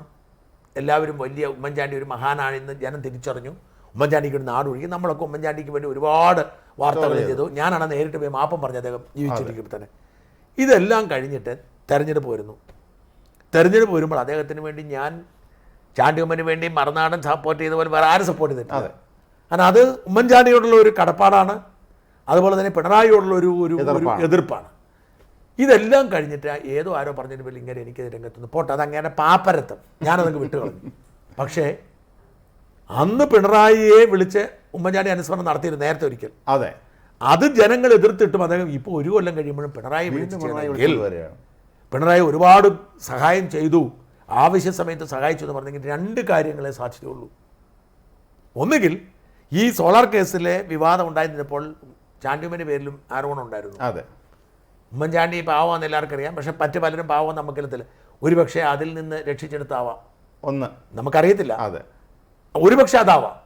എല്ലാവരും വലിയ ഉമ്മൻചാണ്ടി ഒരു മഹാനാണെന്ന് ജനം തിരിച്ചറിഞ്ഞു. ഉമ്മൻചാണ്ടിക്ക് ഒരു നാടൊഴുകി. നമ്മളൊക്കെ ഉമ്മൻചാണ്ടിക്ക് വേണ്ടി ഒരുപാട് വാർത്തകൾ ചെയ്തു. ഞാനാണ് നേരിട്ട് പോയി മാപ്പം പറഞ്ഞ അദ്ദേഹം ജീവിച്ചിരിക്കുമ്പോൾ തന്നെ. ഇതെല്ലാം കഴിഞ്ഞിട്ട് തെരഞ്ഞെടുപ്പ് വരുന്നു. തെരഞ്ഞെടുപ്പ് വരുമ്പോൾ അദ്ദേഹത്തിന് വേണ്ടി ഞാൻ ചാണ്ടിയമ്മന് വേണ്ടി മറുനാടൻ സപ്പോർട്ട് ചെയ്ത പോലെ വേറെ ആരും സപ്പോർട്ട് ചെയ്തിട്ടില്ല. കാരണം അത് ഉമ്മൻചാണ്ടിയോടുള്ള ഒരു കടപ്പാടാണ്, അതുപോലെ തന്നെ പിണറായിയോടുള്ള ഒരു എതിർപ്പാണ്. ഇതെല്ലാം കഴിഞ്ഞിട്ട് ഏതോ ആരോ പറഞ്ഞതിന് പേരിൽ ഇങ്ങനെ എനിക്ക് രംഗത്തുനിന്ന് പോട്ടെ, അതങ്ങനെ പാപ്പരത്തം, ഞാനതൊക്കെ വിട്ടുകളഞ്ഞു. പക്ഷേ അന്ന് പിണറായിയെ വിളിച്ച് ഉമ്മൻചാണ്ടി അനുസ്മരണം നടത്തിയിരുന്നു നേരത്തെ ഒരിക്കൽ. അത് ജനങ്ങൾ എതിർത്തിട്ടും അദ്ദേഹം ഇപ്പോൾ 1 കൊല്ലം കഴിയുമ്പോഴും പിണറായി പിണറായി ഒരുപാട് സഹായം ചെയ്തു, ആവശ്യ സമയത്ത് സഹായിച്ചു എന്ന് പറഞ്ഞെങ്കിൽ 2 കാര്യങ്ങളെ സാധ്യതയുള്ളൂ. ഒന്നുകിൽ ഈ സോളാർ കേസിലെ വിവാദം ഉണ്ടായിരുന്നപ്പോൾ ചാണ്ടിയമ്മൻ്റെ പേരിലും ആരോപണം ഉണ്ടായിരുന്നു. ഉമ്മൻചാണ്ടി പാവമെന്ന് എല്ലാവർക്കും അറിയാം, പക്ഷെ പലരും പാവം നമുക്കെത്തില്ല. ഒരുപക്ഷെ അതിൽ നിന്ന് രക്ഷിച്ചെടുത്താവാം, നമുക്കറിയത്തില്ല. ഒരുപക്ഷെ അതാവാം.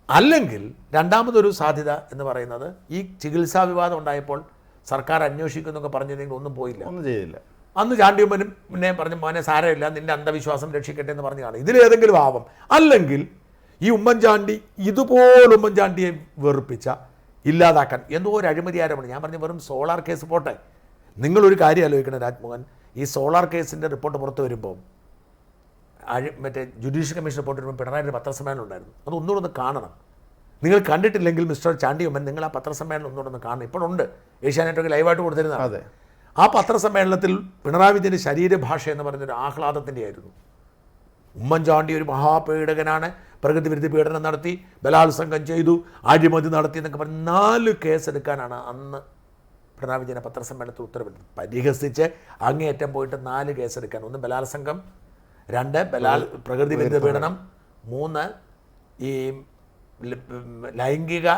അല്ലെങ്കിൽ രണ്ടാമതൊരു സാധ്യത എന്ന് പറയുന്നത് ഈ ചികിത്സാ വിവാദം ഉണ്ടായപ്പോൾ സർക്കാർ അന്വേഷിക്കുന്നൊക്കെ പറഞ്ഞതെങ്കിൽ ഒന്നും പോയില്ല, ഒന്നും ചെയ്തില്ല. അന്ന് ചാണ്ടിയമ്മനും പിന്നെ പറഞ്ഞു മോനെ സാരമില്ല നിന്റെ അന്ധവിശ്വാസം രക്ഷിക്കട്ടെ എന്ന് പറഞ്ഞാണ്. ഇതിലേതെങ്കിലും ആവാം. അല്ലെങ്കിൽ ഈ ഉമ്മൻചാണ്ടി ഇതുപോലെ ഉമ്മൻചാണ്ടിയെ വെറുപ്പിച്ച ഇല്ലാതാക്കാൻ എന്തോ ഒരു അഴിമതി ആരോപണം. ഞാൻ പറഞ്ഞു വെറും സോളാർ കേസ് പോട്ടെ, നിങ്ങളൊരു കാര്യം ആലോചിക്കണം രാജ്മോഹൻ, ഈ സോളാർ കേസിൻ്റെ റിപ്പോർട്ട് പുറത്ത് വരുമ്പോൾ മറ്റേ ജുഡീഷ്യൽ കമ്മീഷൻ റിപ്പോർട്ട് വരുമ്പോൾ പിണറായിയുടെ പത്രസമ്മേളനം ഉണ്ടായിരുന്നു. അത് ഒന്നുകൂടെ കാണണം. നിങ്ങൾ കണ്ടിട്ടില്ലെങ്കിൽ മിസ്റ്റർ ചാണ്ടിയമ്മൻ നിങ്ങൾ ആ പത്രസമ്മേളനം ഒന്നുകൂടെ കാണണം. ഇപ്പോഴുണ്ട്, ഏഷ്യാനെറ്റൊക്കെ ലൈവായിട്ട് കൊടുത്തിരുന്നതാണ്. അതെ, ആ പത്രസമ്മേളനത്തിൽ പിണറായി വിജയൻ്റെ ശരീരഭാഷ എന്ന് പറയുന്നൊരു ആഹ്ലാദത്തിൻ്റെ ആയിരുന്നു. ഉമ്മൻചാണ്ടി ഒരു മഹാപീഡകനാണ്, പ്രകൃതി വിരുദ്ധ പീഡനം നടത്തി, ബലാത്സംഗം ചെയ്തു, അഴിമതി നടത്തി എന്നൊക്കെ പറഞ്ഞ് 4 കേസെടുക്കാനാണ് അന്ന് പിണറായി വിജയനെ പത്രസമ്മേളനത്തിൽ ഉത്തരവിട്ടത്. പരിഹസിച്ച് അങ്ങേയറ്റം പോയിട്ട് 4 കേസെടുക്കാൻ. 1 ബലാത്സംഗം, 2 പ്രകൃതി വിരുദ്ധ പീഡനം, 3 ഈ ലൈംഗിക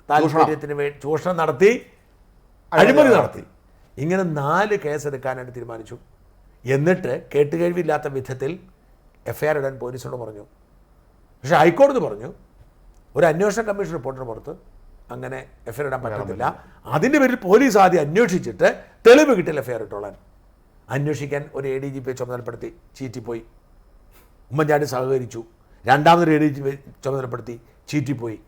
താല്പര്യത്തിന് വേണ്ടി ചൂഷണം നടത്തി, അഴിമതി നടത്തി. ഇങ്ങനെ 4 കേസെടുക്കാനായിട്ട് തീരുമാനിച്ചു. എന്നിട്ട് കേട്ടുകേഴ്വിയില്ലാത്ത വിധത്തിൽ FIR ഇടാൻ പോലീസിനോട് പറഞ്ഞു. പക്ഷേ ഹൈക്കോടതി പറഞ്ഞു ഒരു അന്വേഷണ കമ്മീഷൻ റിപ്പോർട്ടിന് പുറത്ത് അങ്ങനെ FIR ഇടാൻ പറ്റത്തില്ല. അതിൻ്റെ പേരിൽ പോലീസ് ആദ്യം അന്വേഷിച്ചിട്ട് തെളിവ് കിട്ടില്ല FIR ഇട്ടോളാൻ. അന്വേഷിക്കാൻ ഒരു ADGP ചുമതലപ്പെടുത്തി, ചീറ്റിപ്പോയി. ഉമ്മൻചാണ്ടി സഹകരിച്ചു. രണ്ടാമതൊരു ADGP ചുമതലപ്പെടുത്തി, ചീറ്റിപ്പോയി.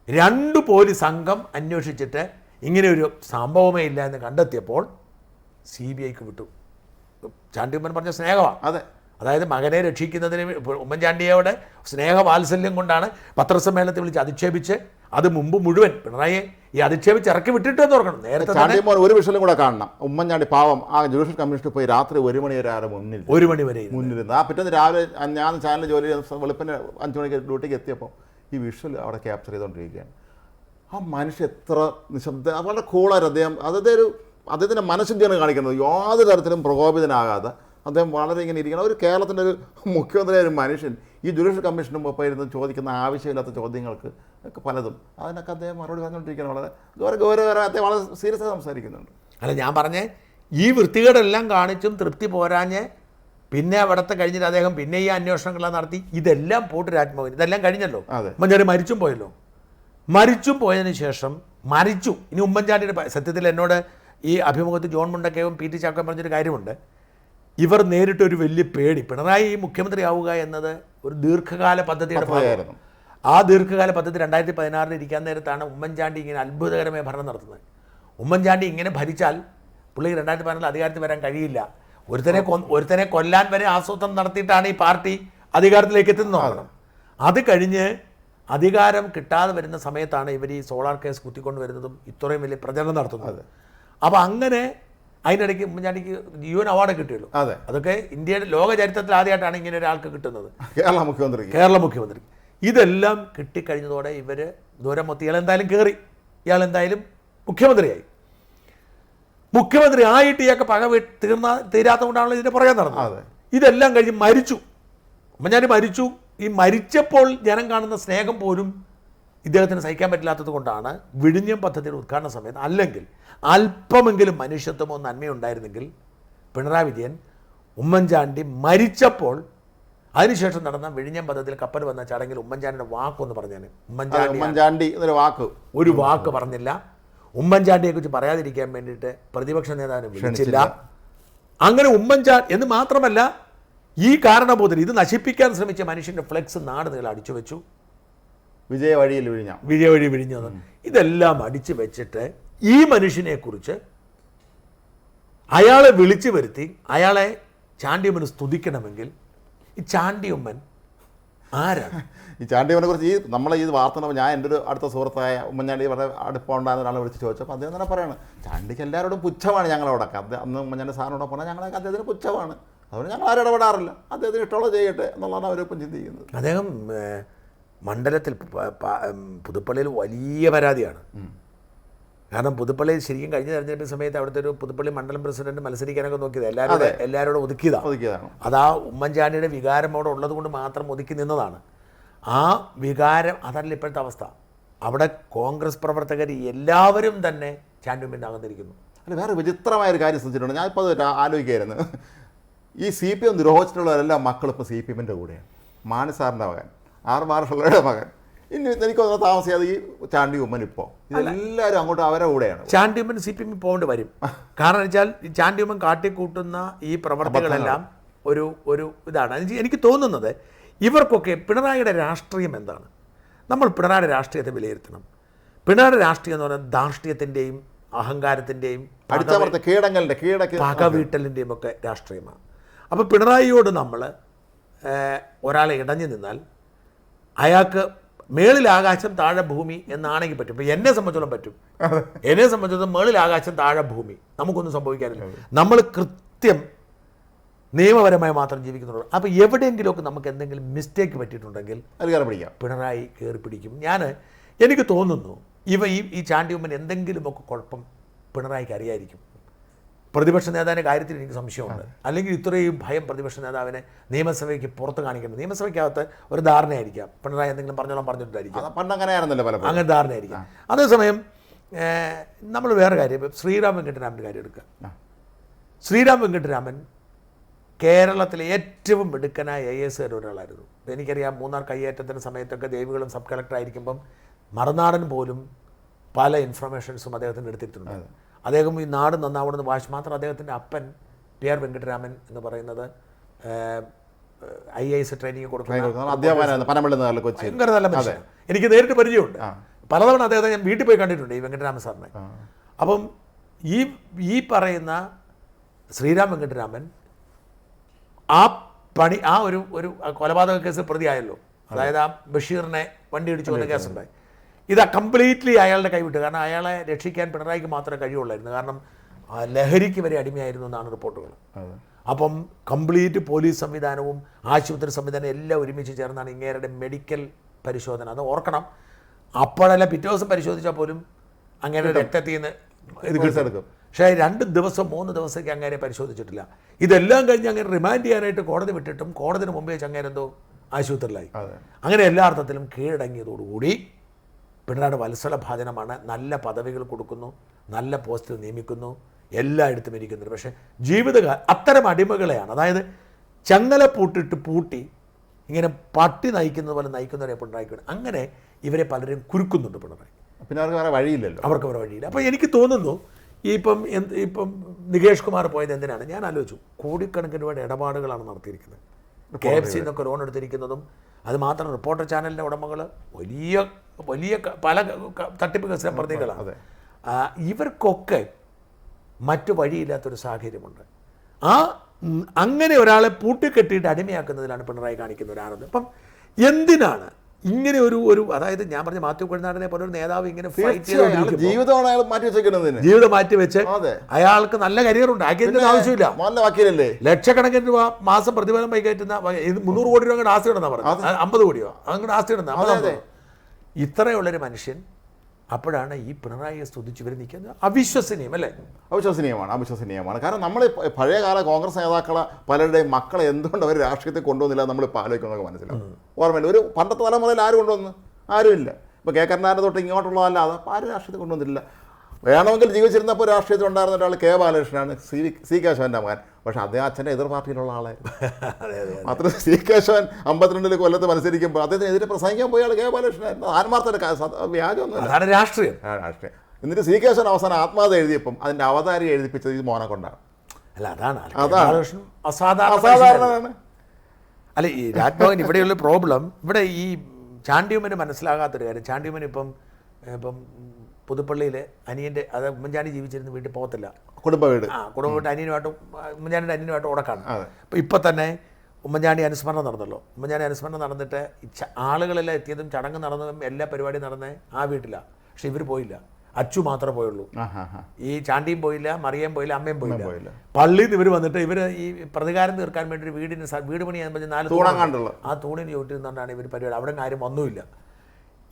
2 പോലീസ് സംഘം അന്വേഷിച്ചിട്ട് ഇങ്ങനെ ഒരു സംഭവമേ ഇല്ല എന്ന് കണ്ടെത്തിയപ്പോൾ CBIക്ക് വിട്ടു. ചാണ്ടിയമ്മൻ പറഞ്ഞ സ്നേഹമാണ്. അതെ, അതായത് മകനെ രക്ഷിക്കുന്നതിന് ഉമ്മൻചാണ്ടിയോടെ സ്നേഹവാത്സല്യം കൊണ്ടാണ് പത്രസമ്മേളനത്തിൽ വിളിച്ച് അധിക്ഷേപിച്ച്, അത് മുമ്പ് മുഴുവൻ പിണറായിയെ ഈ അധിക്ഷേപിച്ച് ഇറക്കി വിട്ടിട്ടെന്ന് ഓർക്കണം. നേരത്തെ ചാണ്ടിയമ്മൻ ഒരു വിഷയം കൂടെ കാണണം. ഉമ്മൻചാണ്ടി പാവം ആ ജുഡീഷ്യൽ കമ്മീഷനിൽ പോയി രാത്രി 1 മണി വരെ മുന്നിൽ 1 മണി വരെ മുന്നിലിരുന്ന്. ആ പിറ്റേന്ന് രാവിലെ ഞാൻ ചാനൽ ജോലി വെളുപ്പിന് 5 മണിക്ക് ഡ്യൂട്ടിക്ക് എത്തിയപ്പോൾ ഈ വിഷ്വൽ അവിടെ ക്യാപ്ചർ ചെയ്തുകൊണ്ടിരിക്കുകയാണ്. ആ മനുഷ്യൻ എത്ര നിശബ്ദ, വളരെ കൂളായിരുന്നു അദ്ദേഹം. അദ്ദേഹത്തിൻ്റെ മനഃശുദ്ധിയാണ് കാണിക്കുന്നത്. യാതൊരു തരത്തിലും പ്രകോപിതനാകാതെ അദ്ദേഹം വളരെ ഇങ്ങനെ ഇരിക്കണം. ഒരു കേരളത്തിൻ്റെ ഒരു മുഖ്യമന്ത്രിയായ ഒരു മനുഷ്യൻ ഈ ജുഡീഷ്യൽ കമ്മീഷന് മുമ്പ് ഇരുന്ന് ചോദിക്കുന്ന ആവശ്യമില്ലാത്ത ചോദ്യങ്ങൾക്ക് ഒക്കെ പലതും അതിനൊക്കെ അദ്ദേഹം മറുപടി പറഞ്ഞുകൊണ്ടിരിക്കണം. വളരെ ഗൗരവകരമായി അദ്ദേഹം വളരെ സീരിയസ് ആയി സംസാരിക്കുന്നുണ്ട്. അല്ല, ഞാൻ പറഞ്ഞേ ഈ വൃത്തികേടെല്ലാം കാണിച്ചും തൃപ്തി പോരാഞ്ഞ് പിന്നെ അവിടുത്തെ കഴിഞ്ഞിട്ട് അദ്ദേഹം പിന്നെ ഈ അന്വേഷണങ്ങളെല്ലാം നടത്തി. ഇതെല്ലാം പോട്ട് രാജ്മോഹൻ, ഇതെല്ലാം കഴിഞ്ഞല്ലോ. ഉമ്മൻചാണ്ടി മരിച്ചും പോയല്ലോ. മരിച്ചും പോയതിന് ശേഷം മരിച്ചു. ഇനി ഉമ്മൻചാണ്ടിയുടെ സത്യത്തിൽ എന്നോട് ഈ അഭിമുഖത്തിൽ ജോൺ മുണ്ടക്കയും PT ചാക്കോയും പറഞ്ഞൊരു കാര്യമുണ്ട്. ഇവർ നേരിട്ടൊരു വലിയ പേടി, പിണറായി മുഖ്യമന്ത്രിയാവുക എന്നത് ഒരു ദീർഘകാല പദ്ധതിയുടെ ഭാഗമായിരുന്നു. ആ ദീർഘകാല പദ്ധതി 2016 ഇരിക്കാൻ നേരത്താണ് ഉമ്മൻചാണ്ടി ഇങ്ങനെ അത്ഭുതകരമായ ഭരണം നടത്തുന്നത്. ഉമ്മൻചാണ്ടി ഇങ്ങനെ ഭരിച്ചാൽ പുള്ളിക്ക് 2016 അധികാരത്തിൽ വരാൻ കഴിയില്ല. ഒരുത്തനെ കൊല്ലാൻ വരെ ആസൂത്രണം നടത്തിയിട്ടാണ് ഈ പാർട്ടി അധികാരത്തിലേക്ക് എത്തുന്നത്. അത് കഴിഞ്ഞ് അധികാരം കിട്ടാതെ വരുന്ന സമയത്താണ് ഇവർ ഈ സോളാർ കേസ് കുത്തിക്കൊണ്ട് വരുന്നതും ഇത്രയും വലിയ പ്രചരണം നടത്തുന്നത്. അപ്പോൾ അങ്ങനെ അതിനിടയ്ക്ക് ഉമ്മൻചാണ്ടിക്ക് UN അവാർഡ് കിട്ടിയല്ലോ. അതൊക്കെ ഇന്ത്യയുടെ ലോക ചരിത്രത്തിൽ ആദ്യമായിട്ടാണ് ഇങ്ങനെ ഒരാൾക്ക് കിട്ടുന്നത്, കേരള മുഖ്യമന്ത്രി. ഇതെല്ലാം കിട്ടിക്കഴിഞ്ഞതോടെ ഇവർ ദൂരം മൊത്തം ഇയാളെന്തായാലും കയറി, ഇയാളെന്തായാലും മുഖ്യമന്ത്രിയായി. മുഖ്യമന്ത്രി ആയിട്ട് ഇയാൾക്ക് പക തീരാത്തതുകൊണ്ടാണല്ലോ ഇതിൻ്റെ പുറകെ നടന്നത്. ഇതെല്ലാം കഴിഞ്ഞ് മരിച്ചു. ഉമ്മൻചാണ്ടി മരിച്ചു. ഈ മരിച്ചപ്പോൾ ജനം കാണുന്ന സ്നേഹം പോലും ഇദ്ദേഹത്തിന് സഹിക്കാൻ പറ്റില്ലാത്തത് കൊണ്ടാണ് വിഴിഞ്ഞം പദ്ധതിയുടെ ഉദ്ഘാടന സമയത്ത്, അല്ലെങ്കിൽ അല്പമെങ്കിലും മനുഷ്യത്വമോ നന്മയുണ്ടായിരുന്നെങ്കിൽ പിണറായി വിജയൻ ഉമ്മൻചാണ്ടി മരിച്ചപ്പോൾ അതിനുശേഷം നടന്ന വിഴിഞ്ഞം പദ്ധതിയിൽ കപ്പൽ വന്ന ചടങ്ങിൽ ഉമ്മൻചാണ്ടിയുടെ വാക്കൊന്ന് പറഞ്ഞാൽ, ഉമ്മൻചാണ്ടി ഒരു വാക്ക് പറഞ്ഞില്ല. ഉമ്മൻചാണ്ടിയെ കുറിച്ച് പറയാതിരിക്കാൻ വേണ്ടിയിട്ട് പ്രതിപക്ഷ നേതാവിനെ വിളിച്ചില്ല. അങ്ങനെ ഉമ്മൻചാണ്ടി എന്ന് മാത്രമല്ല, ഈ കാരണബോധം ഇത് നശിപ്പിക്കാൻ ശ്രമിച്ച മനുഷ്യൻ്റെ ഫ്ലെക്സ് നാട് നീളം അടിച്ചു വെച്ചു. വിജയവഴി വിഴിഞ്ഞു. ഇതെല്ലാം അടിച്ചു വെച്ചിട്ട് ഈ മനുഷ്യനെക്കുറിച്ച് അയാളെ വിളിച്ചു വരുത്തി അയാളെ ചാണ്ടിയമ്മന് സ്തുതിക്കണമെങ്കിൽ ഈ ചാണ്ടിയമ്മൻ ആരാണ്? ഈ ചാണ്ടിയമ്മനെ കുറിച്ച് നമ്മളെ ഈ വാർത്ത ഞാൻ എൻ്റെ ഒരു അടുത്ത സുഹൃത്തായ ഉമ്മൻചാണ്ടി വളരെ അടുപ്പമുണ്ടാകുന്ന ഒരാളെ വിളിച്ച് ചോദിച്ചപ്പോൾ അദ്ദേഹം തന്നെ പറയണം, ചാണ്ടിക്ക് എല്ലാവരോടും പുച്ഛമാണ് ഞങ്ങളോടൊക്കെ. അന്ന് ഉമ്മൻചാണ്ടി സാറിനോട് പറഞ്ഞാൽ ഞങ്ങളൊക്കെ അദ്ദേഹത്തിന് പുച്ഛമാണ്, അതുകൊണ്ട് ഞങ്ങൾ ആരും ഇടപെടാറില്ല, അദ്ദേഹത്തിന് ഇഷ്ടമുള്ള ചെയ്യട്ടെ എന്നുള്ളതാണ് അവരിപ്പം ചിന്തിക്കുന്നത്. അദ്ദേഹം മണ്ഡലത്തിൽ പുതുപ്പള്ളിയിൽ വലിയ പരാതിയാണ്. കാരണം പുതുപ്പള്ളി ശരിക്കും കഴിഞ്ഞ തെരഞ്ഞെടുപ്പ് സമയത്ത് അവിടുത്തെ ഒരു പുതുപ്പള്ളി മണ്ഡലം പ്രസിഡന്റ് മത്സരിക്കാനൊക്കെ നോക്കിയത് എല്ലാവരോടും ഒതുക്കിയതാണ്. അതാ ഉമ്മൻചാണ്ടിയുടെ വികാരം അവിടെ ഉള്ളത് കൊണ്ട് മാത്രം ഒതുക്കി നിന്നതാണ്. ആ വികാരം അതല്ല ഇപ്പോഴത്തെ അവസ്ഥ. അവിടെ കോൺഗ്രസ് പ്രവർത്തകർ എല്ലാവരും തന്നെ ചാണ്ടിയമ്മൻ്റെ അകന്നിരിക്കുന്നു. അല്ല, വേറെ വിചിത്രമായൊരു കാര്യം ശ്രദ്ധിച്ചിട്ടുണ്ട്. ഞാനിപ്പോൾ അത് ആലോചിക്കുകയായിരുന്നു. ഈ CPM ദ്രോഹിച്ചിട്ടുള്ളവരെല്ലാം മക്കളിപ്പോൾ CPMൻ്റെ കൂടെയാണ്. മാണി സാറിൻ്റെ മകൻ, R. ബാലകൃഷ്ണയുടെ മകൻ, ഇനി എനിക്ക് തോന്നുന്നു താമസിയാതെ ഈ ചാണ്ടി ഉമ്മൻ ഇപ്പോൾ ഇതെല്ലാവരും അങ്ങോട്ട് അവരെ കൂടെയാണ്. ചാണ്ടി ഉമ്മൻ CPM പോകേണ്ടി വരും. കാരണം വെച്ചാൽ ഈ ചാണ്ടി ഉമ്മൻ കാട്ടിക്കൂട്ടുന്ന ഈ പ്രവർത്തികളെല്ലാം ഒരു ഇതാണ്. എനിക്ക് തോന്നുന്നത് ഇവർക്കൊക്കെ പിണറായിയുടെ രാഷ്ട്രീയം എന്താണ്? നമ്മൾ പിണറായിയുടെ രാഷ്ട്രീയത്തെ വിലയിരുത്തണം. പിണറായിയുടെ രാഷ്ട്രീയം എന്ന് പറയുന്നത് ധാർഷ്ട്യത്തിൻ്റെയും അഹങ്കാരത്തിൻ്റെയും പകവീട്ടലിൻ്റെയും ഒക്കെ രാഷ്ട്രീയമാണ്. അപ്പോൾ പിണറായിയോട് നമ്മൾ ഒരാളെ ഇടഞ്ഞു നിന്നാൽ അയാൾക്ക് മേളിൽ ആകാശം താഴെ ഭൂമി എന്നാണെങ്കിൽ പറ്റും. ഇപ്പോൾ എന്നെ സംബന്ധിച്ചോളം പറ്റും. എന്നെ സംബന്ധിച്ചിടത്തോളം മേളിൽ ആകാശം താഴെ ഭൂമി, നമുക്കൊന്നും സംഭവിക്കാനില്ല. നമ്മൾ കൃത്യം നിയമപരമായി മാത്രം ജീവിക്കുന്നുള്ളൂ. അപ്പോൾ എവിടെയെങ്കിലുമൊക്കെ നമുക്ക് എന്തെങ്കിലും മിസ്റ്റേക്ക് പറ്റിയിട്ടുണ്ടെങ്കിൽ അത് കയറി പിടിക്കാം, പിണറായി കയറി പിടിക്കും. എനിക്ക് തോന്നുന്നു ഈ ചാണ്ടി ഉമ്മൻ എന്തെങ്കിലുമൊക്കെ കുഴപ്പം പിണറായിക്ക് അറിയായിരിക്കും. പ്രതിപക്ഷ നേതാവിൻ്റെ കാര്യത്തിൽ എനിക്ക് സംശയമുണ്ട്. അല്ലെങ്കിൽ ഇത്രയും ഭയം പ്രതിപക്ഷ നേതാവിനെ നിയമസഭയ്ക്ക് പുറത്ത് കാണിക്കുന്നത്. നിയമസഭയ്ക്കകത്ത് ഒരു ധാരണയായിരിക്കാം, പിണറായി എന്തെങ്കിലും പറഞ്ഞിട്ടുണ്ടായിരിക്കും. അങ്ങനെ ധാരണയായിരിക്കാം. അതേസമയം നമ്മൾ വേറെ കാര്യം, ശ്രീറാം വെങ്കിട്ടരാമൻ്റെ കാര്യം എടുക്കുക. ശ്രീറാം വെങ്കിട്ടരാമൻ കേരളത്തിലെ ഏറ്റവും മിടുക്കനായ IAS ഒരാളായിരുന്നു. എനിക്കറിയാം, മൂന്നാർ കയ്യേറ്റത്തിൻ്റെ സമയത്തൊക്കെ ദേവികുളം സബ് കളക്ടർ ആയിരിക്കുമ്പം മറുനാടൻ പോലും പല ഇൻഫർമേഷൻസും അദ്ദേഹത്തിന് എടുത്തിട്ടുണ്ട്. അദ്ദേഹം ഈ നാട് നന്നാവണമെന്ന് വാശി മാത്രം. അദ്ദേഹത്തിൻ്റെ അപ്പൻ PR വെങ്കിട്ടരാമൻ എന്ന് പറയുന്നത് IAS ട്രെയിനിങ് കൊടുക്കുന്ന ഭയങ്കര നല്ല മനുഷ്യൻ. എനിക്ക് നേരിട്ട് പരിചയമുണ്ട്. പലതവണ അദ്ദേഹത്തെ ഞാൻ വീട്ടിൽ പോയി കണ്ടിട്ടുണ്ട്, ഈ വെങ്കിട്ടരാമൻ സാറിനെ. അപ്പം ഈ പറയുന്ന ശ്രീറാം വെങ്കിട്ടരാമൻ ഒരു കൊലപാതക കേസിൽ പ്രതിയായല്ലോ. അതായത് ആ ബഷീറിനെ വണ്ടി ഇടിച്ചു കൊന്ന കേസുണ്ടായി. ഇത് കംപ്ലീറ്റ്ലി അയാളുടെ കൈവിട്ടു. കാരണം അയാളെ രക്ഷിക്കാൻ പിണറായിക്ക് മാത്രമേ കഴിയുള്ളായിരുന്നു. കാരണം ലഹരിക്ക് വരെ അടിമയായിരുന്നു എന്നാണ് റിപ്പോർട്ടുകൾ. അപ്പം കംപ്ലീറ്റ് പോലീസ് സംവിധാനവും ആശുപത്രി സംവിധാനവും എല്ലാം ഒരുമിച്ച് ചേർന്നാണ് ഇങ്ങേരുടെ മെഡിക്കൽ പരിശോധന. അത് ഓർക്കണം. അപ്പോഴല്ല പിറ്റേ ദിവസം പരിശോധിച്ചാൽ പോലും അങ്ങേരുടെ രക്തത്തിൽ നിന്ന് ഇത് കിട്ടും. പക്ഷേ 2 ദിവസം 3 ദിവസത്തേക്ക് അങ്ങേരെ പരിശോധിച്ചിട്ടില്ല. ഇതെല്ലാം കഴിഞ്ഞ് അങ്ങനെ റിമാൻഡ് ചെയ്യാനായിട്ട് കോടതി വിട്ടിട്ടും കോടതിന് മുമ്പേ വെച്ച് അങ്ങേരെന്തോ ആശുപത്രിയിലായി. അങ്ങനെ എല്ലാ അർത്ഥത്തിലും കീഴടങ്ങിയതോടുകൂടി പിണറായിയുടെ വത്സലഭാജനമാണ്. നല്ല പദവികൾ കൊടുക്കുന്നു, നല്ല പോസ്റ്റിൽ നിയമിക്കുന്നു, എല്ലായിടത്തും ഇരിക്കുന്നുണ്ട്. പക്ഷേ ജീവിതകാലം അത്തരം അടിമകളെയാണ്, അതായത് ചങ്ങല പൂട്ടി ഇങ്ങനെ പട്ടി നയിക്കുന്നത് പോലെ നയിക്കുന്നവരെ പിണറായി. അങ്ങനെ ഇവരെ പലരും കുരുക്കുന്നുണ്ട് പിണറായി. പിന്നെ അവർക്ക് വേറെ വഴിയില്ലല്ലോ. അവർക്ക് വേറെ വഴിയില്ല. അപ്പോൾ എനിക്ക് തോന്നുന്നു ഇപ്പം നികേഷ് കുമാർ പോയത് എന്തിനാണ് ഞാൻ ആലോചിച്ചു. കോടിക്കണക്കിന് രൂപയുടെ ഇടപാടുകളാണ് നടത്തിയിരിക്കുന്നത്. KFC എന്നൊക്കെ ലോൺ എടുത്തിരിക്കുന്നതും അത് മാത്രം റിപ്പോർട്ടർ ചാനലിൻ്റെ ഉടമകൾ വലിയ പല തട്ടിപ്പ് കേസിലെ പ്രതികളാണ്. ഇവർക്കൊക്കെ മറ്റു വഴിയില്ലാത്തൊരു സാഹചര്യമുണ്ട്. അങ്ങനെ ഒരാളെ പൂട്ടിക്കെട്ടിയിട്ട് അടിമയാക്കുന്നതിലാണ് പിണറായി കാണിക്കുന്ന ഒരു ആനന്ദം. അപ്പം എന്തിനാണ് ഇങ്ങനെ ഒരു അതായത് ഞാൻ പറഞ്ഞ മാത്യു കുഴൽനാടനെ പോലെ ഒരു നേതാവ് ഇങ്ങനെ ജീവിതം മാറ്റിവെച്ച് അയാൾക്ക് നല്ല കരിയർ ഉണ്ട്, ആക്കിയതിന്റെ ആവശ്യമില്ല. ലക്ഷക്കണക്കിന് രൂപ മാസം പ്രതിഫലം കയറ്റുന്ന 300 കോടി രൂപ അങ്ങോട്ട് ആസ്തി ഇടുന്ന പറഞ്ഞു, 50 കോടിയോ അങ്ങോട്ട് ആസ്തി ഇടുന്ന ഇത്രയുള്ളൊരു മനുഷ്യൻ. അപ്പോഴാണ് ഈ പിണറായിയെ സ്തുതിച്ച് ഇവർ നിൽക്കുന്നത്. അവിശ്വസനീയം അല്ലേ? അവിശ്വസനീയമാണ്. കാരണം നമ്മൾ പഴയകാല കോൺഗ്രസ് നേതാക്കളെ പലരുടെയും മക്കളെ എന്തുകൊണ്ട് അവർ രാഷ്ട്രീയത്തിൽ കൊണ്ടുവന്നില്ല നമ്മൾ ആലോചിക്കുന്നതൊക്കെ മനസ്സിലാവും. ഓർമ്മയില്ല, ഒരു പണ്ടത്തെ തലമുറയിൽ ആരും കൊണ്ടുവന്ന് ആരുമില്ല. ഇപ്പോൾ കെ കരുണാകരൻ തൊട്ട് ഇങ്ങോട്ടുള്ളതല്ലാതെ ആരും രാഷ്ട്രീയത്തിൽ കൊണ്ടുവന്നില്ല. വേണമെങ്കിൽ ജീവിച്ചിരുന്നപ്പോൾ രാഷ്ട്രീയത്തിൽ ഉണ്ടായിരുന്ന ഒരാൾ കെ ബാലകൃഷ്ണനാണ്, സി കേശവൻ്റെ മകൻ. പക്ഷെ അദ്ദേഹം അച്ഛൻ്റെ എതിർ പാർട്ടിയിലുള്ള ആളായിരുന്നു. മാത്രം സി കേശവൻ 52 കൊല്ലത്ത് മത്സരിക്കുമ്പോൾ അദ്ദേഹത്തിന് എതിരെ പ്രസംഗിക്കാൻ പോയ ആൾ കെ ബാലകൃഷ്ണനായിരുന്നു. ആത്മാർത്ഥ വ്യാജമൊന്നും രാഷ്ട്രീയം. എന്നിട്ട് സി കേശവൻ അവസാനം ആത്മകഥ എഴുതിയപ്പം അതിൻ്റെ അവതാരി എഴുതിപ്പിച്ചത് ഈ മോനെ കൊണ്ടാണ്. അതാണ് അസാധാരണമാണ്. അല്ല, ഈ രാജ്ഭവൻ ഇവിടെയുള്ള പ്രോബ്ലം, ഇവിടെ ഈ ചാണ്ടിയുമ്മന് മനസ്സിലാകാത്തൊരു കാര്യം, ചാണ്ടിയുമ്മൻ ഇപ്പം പുതുപ്പള്ളിയിൽ അനിയൻ്റെ, അത് ഉമ്മൻചാണ്ടി ജീവിച്ചിരുന്ന വീട്ടിൽ പോകത്തില്ല. കുടുംബ വീട് അനിയനുമായിട്ടും ഉമ്മൻചാണ്ടിയുടെ അനിയനുമായിട്ട് ഉടക്കാണ്. അപ്പോൾ ഇപ്പം തന്നെ ഉമ്മൻചാണ്ടി അനുസ്മരണം നടന്നല്ലോ. ഉമ്മൻചാണ്ടി അനുസ്മരണം നടന്നിട്ട് ആളുകളെല്ലാം എത്തിയതും ചടങ്ങ് നടന്നതും എല്ലാ പരിപാടിയും നടന്നേ ആ വീട്ടിലാണ്. പക്ഷെ ഇവർ പോയില്ല, അച്ചു മാത്രമേ പോയുള്ളൂ. ഈ ചാണ്ടിയും പോയില്ല, മറിയം പോയില്ല, അമ്മയും പോയില്ല. പള്ളിയിൽ നിന്ന് ഇവർ വന്നിട്ട് ഇവർ ഈ പ്രതികാരം തീർക്കാൻ വേണ്ടി വീട് പണി 4 തൂണാണ്ടുള്ള ആ തൂണിന് ചോട്ടിരുന്നുകൊണ്ടാണ് ഇവർ പരിപാടി. അവിടെ ആരും വന്നുമില്ല.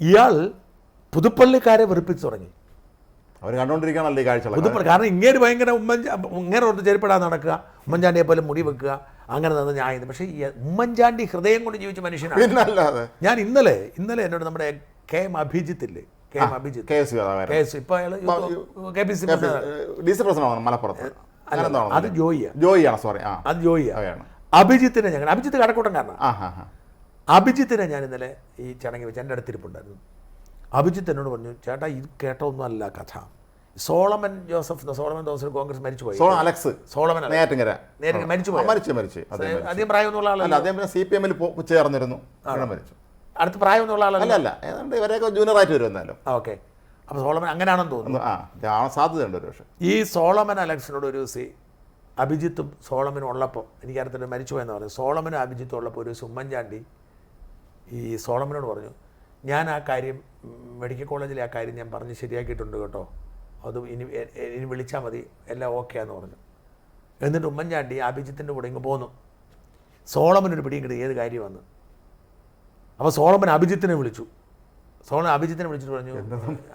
ഇയാൾ പുതുപ്പള്ളിക്കാരെ വെറുപ്പിച്ച് തുടങ്ങി. അവർ കണ്ടുകൊണ്ടിരിക്കുകയാണല്ലോ ഈ കാഴ്ച. കാരണം ഇങ്ങനെ ഭയങ്കര ഇങ്ങനെ ഓർത്ത് ചെരുപ്പെടാൻ നടക്കുക, ഉമ്മൻചാണ്ടിയെ പോലെ മുടി വെക്കുക, അങ്ങനെ നിന്ന് ഞാൻ. പക്ഷേ ഈ ഉമ്മൻചാണ്ടി ഹൃദയം കൊണ്ട് ജീവിച്ച മനുഷ്യനാണ്. ഞാൻ ഇന്നലെ എന്നോട് നമ്മുടെ KM അഭിജിത്ത് ഇല്ലേ, ഇപ്പൊ അയാൾ KPCC മലപ്പുറത്ത്, അത് ജോയിയാണ്. അഭിജിത്തിനെ അഭിജിത്ത് കടക്കൂട്ടംകാരനാണ്. അഭിജിത്തിനെ ഞാൻ ഇന്നലെ ഈ ചടങ്ങി വെച്ച് എൻ്റെ അടുത്തിരിപ്പുണ്ടായിരുന്നു. അഭിജിത്ത് എന്നോട് പറഞ്ഞു, ചേട്ടാ ഇത് കേട്ടൊന്നും അല്ല കഥ. സോളമൻ ജോസഫ് കോൺഗ്രസ് മരിച്ചുപോയി. സോളമൻ നേരിട്ട് മരിച്ചുപോയി. അധികം പ്രായമൊന്നുള്ള ആളല്ല. CPM ചേർന്നിരുന്നു. അടുത്ത് പ്രായമൊന്നുള്ള ആളല്ല. ഏതാണ്ട് ഇവരെയൊക്കെ ജൂനിയറായിട്ട് വരുമെന്നാലും. ഓക്കെ. അപ്പോൾ സോളമൻ അങ്ങനെയാണെന്ന് തോന്നുന്നു. സാധ്യതയുണ്ട് ഒരു പക്ഷേ. ഈ സോളമൻ അലക്സിനോട് ഒരു അഭിജിത്തും സോളമനും ഉള്ളപ്പോൾ, എനിക്കറിയത്തില്ല മരിച്ചുപോയെന്ന് പറഞ്ഞു, സോളമനും അഭിജിത്തും ഉള്ളപ്പോൾ ഒരു ഉമ്മൻചാണ്ടി ഈ സോളമനോട് പറഞ്ഞു, ഞാൻ ആ കാര്യം മെഡിക്കൽ കോളേജിലെ ആ കാര്യം ഞാൻ പറഞ്ഞ് ശരിയാക്കിയിട്ടുണ്ട് കേട്ടോ, അത് ഇനി വിളിച്ചാൽ മതി, എല്ലാം ഓക്കെയാന്ന് പറഞ്ഞു. എന്നിട്ട് ഉമ്മൻചാണ്ടി അഭിജിത്തിൻ്റെ കൂടെ ഇങ്ങ് പോന്നു. സോളമനൊരു പിടിയും കിട്ടി ഏത് കാര്യം വന്ന്. അപ്പോൾ സോളമൻ അഭിജിത്തിനെ വിളിച്ചു. അഭിജിത്തിനെ വിളിച്ചിട്ട് പറഞ്ഞു,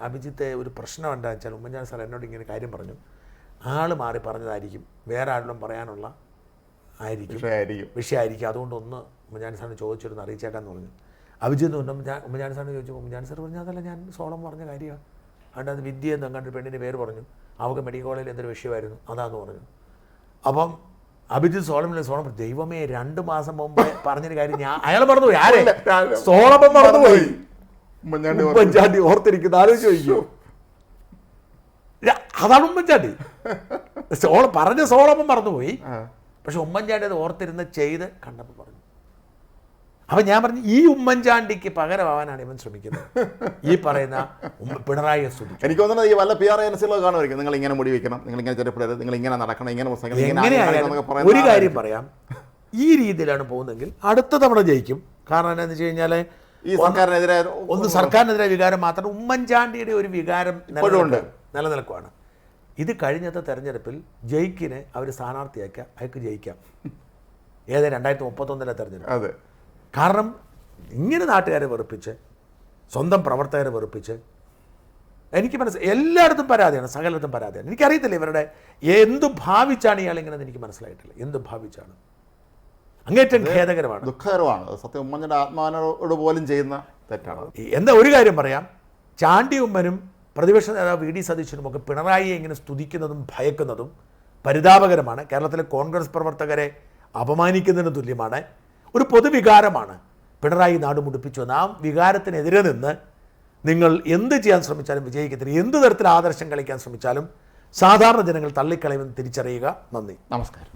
അഭിജിത്തെ ഒരു പ്രശ്നം എന്താണെന്ന് വെച്ചാൽ ഉമ്മൻചാണ്ടി സാർ എന്നോട് ഇങ്ങനെ കാര്യം പറഞ്ഞു, ആൾ മാറി പറഞ്ഞതായിരിക്കും, വേറെ ആരിലും പറയാനുള്ള വിഷയമായിരിക്കും, അതുകൊണ്ട് ഒന്ന് ഉമ്മൻചാണ്ടി സാറിന് ചോദിച്ചിരുന്നു അറിയിച്ചേക്കാന്ന് പറഞ്ഞു. അഭിജിത്ത് ഉമ്മൻചാണ്ടി സാറിന് ചോദിച്ചു. ഉമ്മൻചാണ്ടി സാർ പറഞ്ഞു, അതല്ല ഞാൻ സോളം പറഞ്ഞ കാര്യമാണ്, അതുകൊണ്ട് അത് വിദ്യ എന്ന് അങ്ങോട്ട് പെണ്ണിൻ്റെ പേര് പറഞ്ഞു, അവർക്ക് മെഡിക്കൽ കോളേജിൽ എന്തൊരു വിഷയമായിരുന്നു അതാന്ന് പറഞ്ഞു. അപ്പം അഭിജിത്ത് സോളം ദൈവമേ 2 മാസം മുമ്പ് പറഞ്ഞൊരു കാര്യം അയാൾ മറന്നുപോയി. ആരെ? സോളമൻ മറന്നുപോയി. ഉമ്മൻചാണ്ടി ഓർത്തിരിക്കുന്നു. ആലോചിച്ച് ചോദിക്കൂ. അതാണ് ഉമ്മൻചാണ്ടി. പറഞ്ഞ സോളമൻ മറന്നുപോയി, പക്ഷെ ഉമ്മൻചാണ്ടി അത് ഓർത്തിരുന്ന് ചെയ്ത് കണ്ടപ്പോൾ പറഞ്ഞു. അപ്പം ഞാൻ പറഞ്ഞു, ഈ ഉമ്മൻചാണ്ടിക്ക് പകരമാവാനാണ് ഇവൻ ശ്രമിക്കുന്നത്, ഈ പറയുന്ന പിണറായിയെ സ്തുതി. എനിക്ക് തോന്നുന്നത് ഈ വല്ല PR ഏജൻസികളൊക്കെ കാണുമായിരിക്കും, നിങ്ങൾ ഇങ്ങനെ മുടി വയ്ക്കണം, നിങ്ങൾ ഇങ്ങനെ ചെറുപ്പടരുത്, നിങ്ങൾ ഇങ്ങനെ നടക്കണം, ഇങ്ങനെ എങ്ങനെയായാലും ഒരു കാര്യം പറയാം, ഈ രീതിയിലാണ് പോകുന്നതെങ്കിൽ അടുത്ത തവണ ജയിക്കും. കാരണം എന്താണെന്ന് വെച്ച് കഴിഞ്ഞാൽ ഈ സർക്കാരിനെതിരെ സർക്കാരിനെതിരെ വികാരം മാത്രം, ഉമ്മൻചാണ്ടിയുടെ ഒരു വികാരം നിലനിൽക്കുവാണ്. ഇത് കഴിഞ്ഞത്തെ തെരഞ്ഞെടുപ്പിൽ ജയിക്കിനെ അവർ സ്ഥാനാർത്ഥിയാക്കുക, അയാൾക്ക് ജയിക്കാം. 2031 തെരഞ്ഞെടുപ്പ്. അതെ. കാരണം ഇങ്ങനെ നാട്ടുകാരെ വെറുപ്പിച്ച്, സ്വന്തം പ്രവർത്തകരെ വെറുപ്പിച്ച്, എനിക്ക് എല്ലായിടത്തും പരാതിയാണ്, സകലത്തും പരാതിയാണ്. എനിക്കറിയത്തില്ല ഇവരുടെ എന്തു ഭാവിച്ചാണ് ഇയാളിങ്ങനെ, എനിക്ക് മനസ്സിലായിട്ടില്ല എന്തു ഭാവിച്ചാണ്. അങ്ങേറ്റം ഖേദകരമാണ്, ദുഃഖകരമാണ്. സത്യം ഉമ്മൻചാണ്ടി ആത്മാവിനോട് പോലും ചെയ്യുന്ന തെറ്റാണ്. എന്താ ഒരു കാര്യം പറയാം, ചാണ്ടി ഉമ്മനും പ്രതിപക്ഷ നേതാവ് VD സതീശനും ഒക്കെ പിണറായിയെ ഇങ്ങനെ സ്തുതിക്കുന്നതും ഭയക്കുന്നതും പരിതാപകരമാണ്. കേരളത്തിലെ കോൺഗ്രസ് പ്രവർത്തകരെ അപമാനിക്കുന്നതിന് തുല്യമാണ്. ഒരു പൊതുവികാരമാണ് പിണറായി നാട് മുടിപ്പിച്ചു എന്ന്. ആ വികാരത്തിനെതിരെ നിന്ന് നിങ്ങൾ എന്ത് ചെയ്യാൻ ശ്രമിച്ചാലും വിജയിക്കത്തില്ല. എന്ത് തരത്തിൽ ആദർശം കളിക്കാൻ ശ്രമിച്ചാലും സാധാരണ ജനങ്ങൾ തള്ളിക്കളയുമെന്ന് തിരിച്ചറിയുക. നന്ദി, നമസ്കാരം.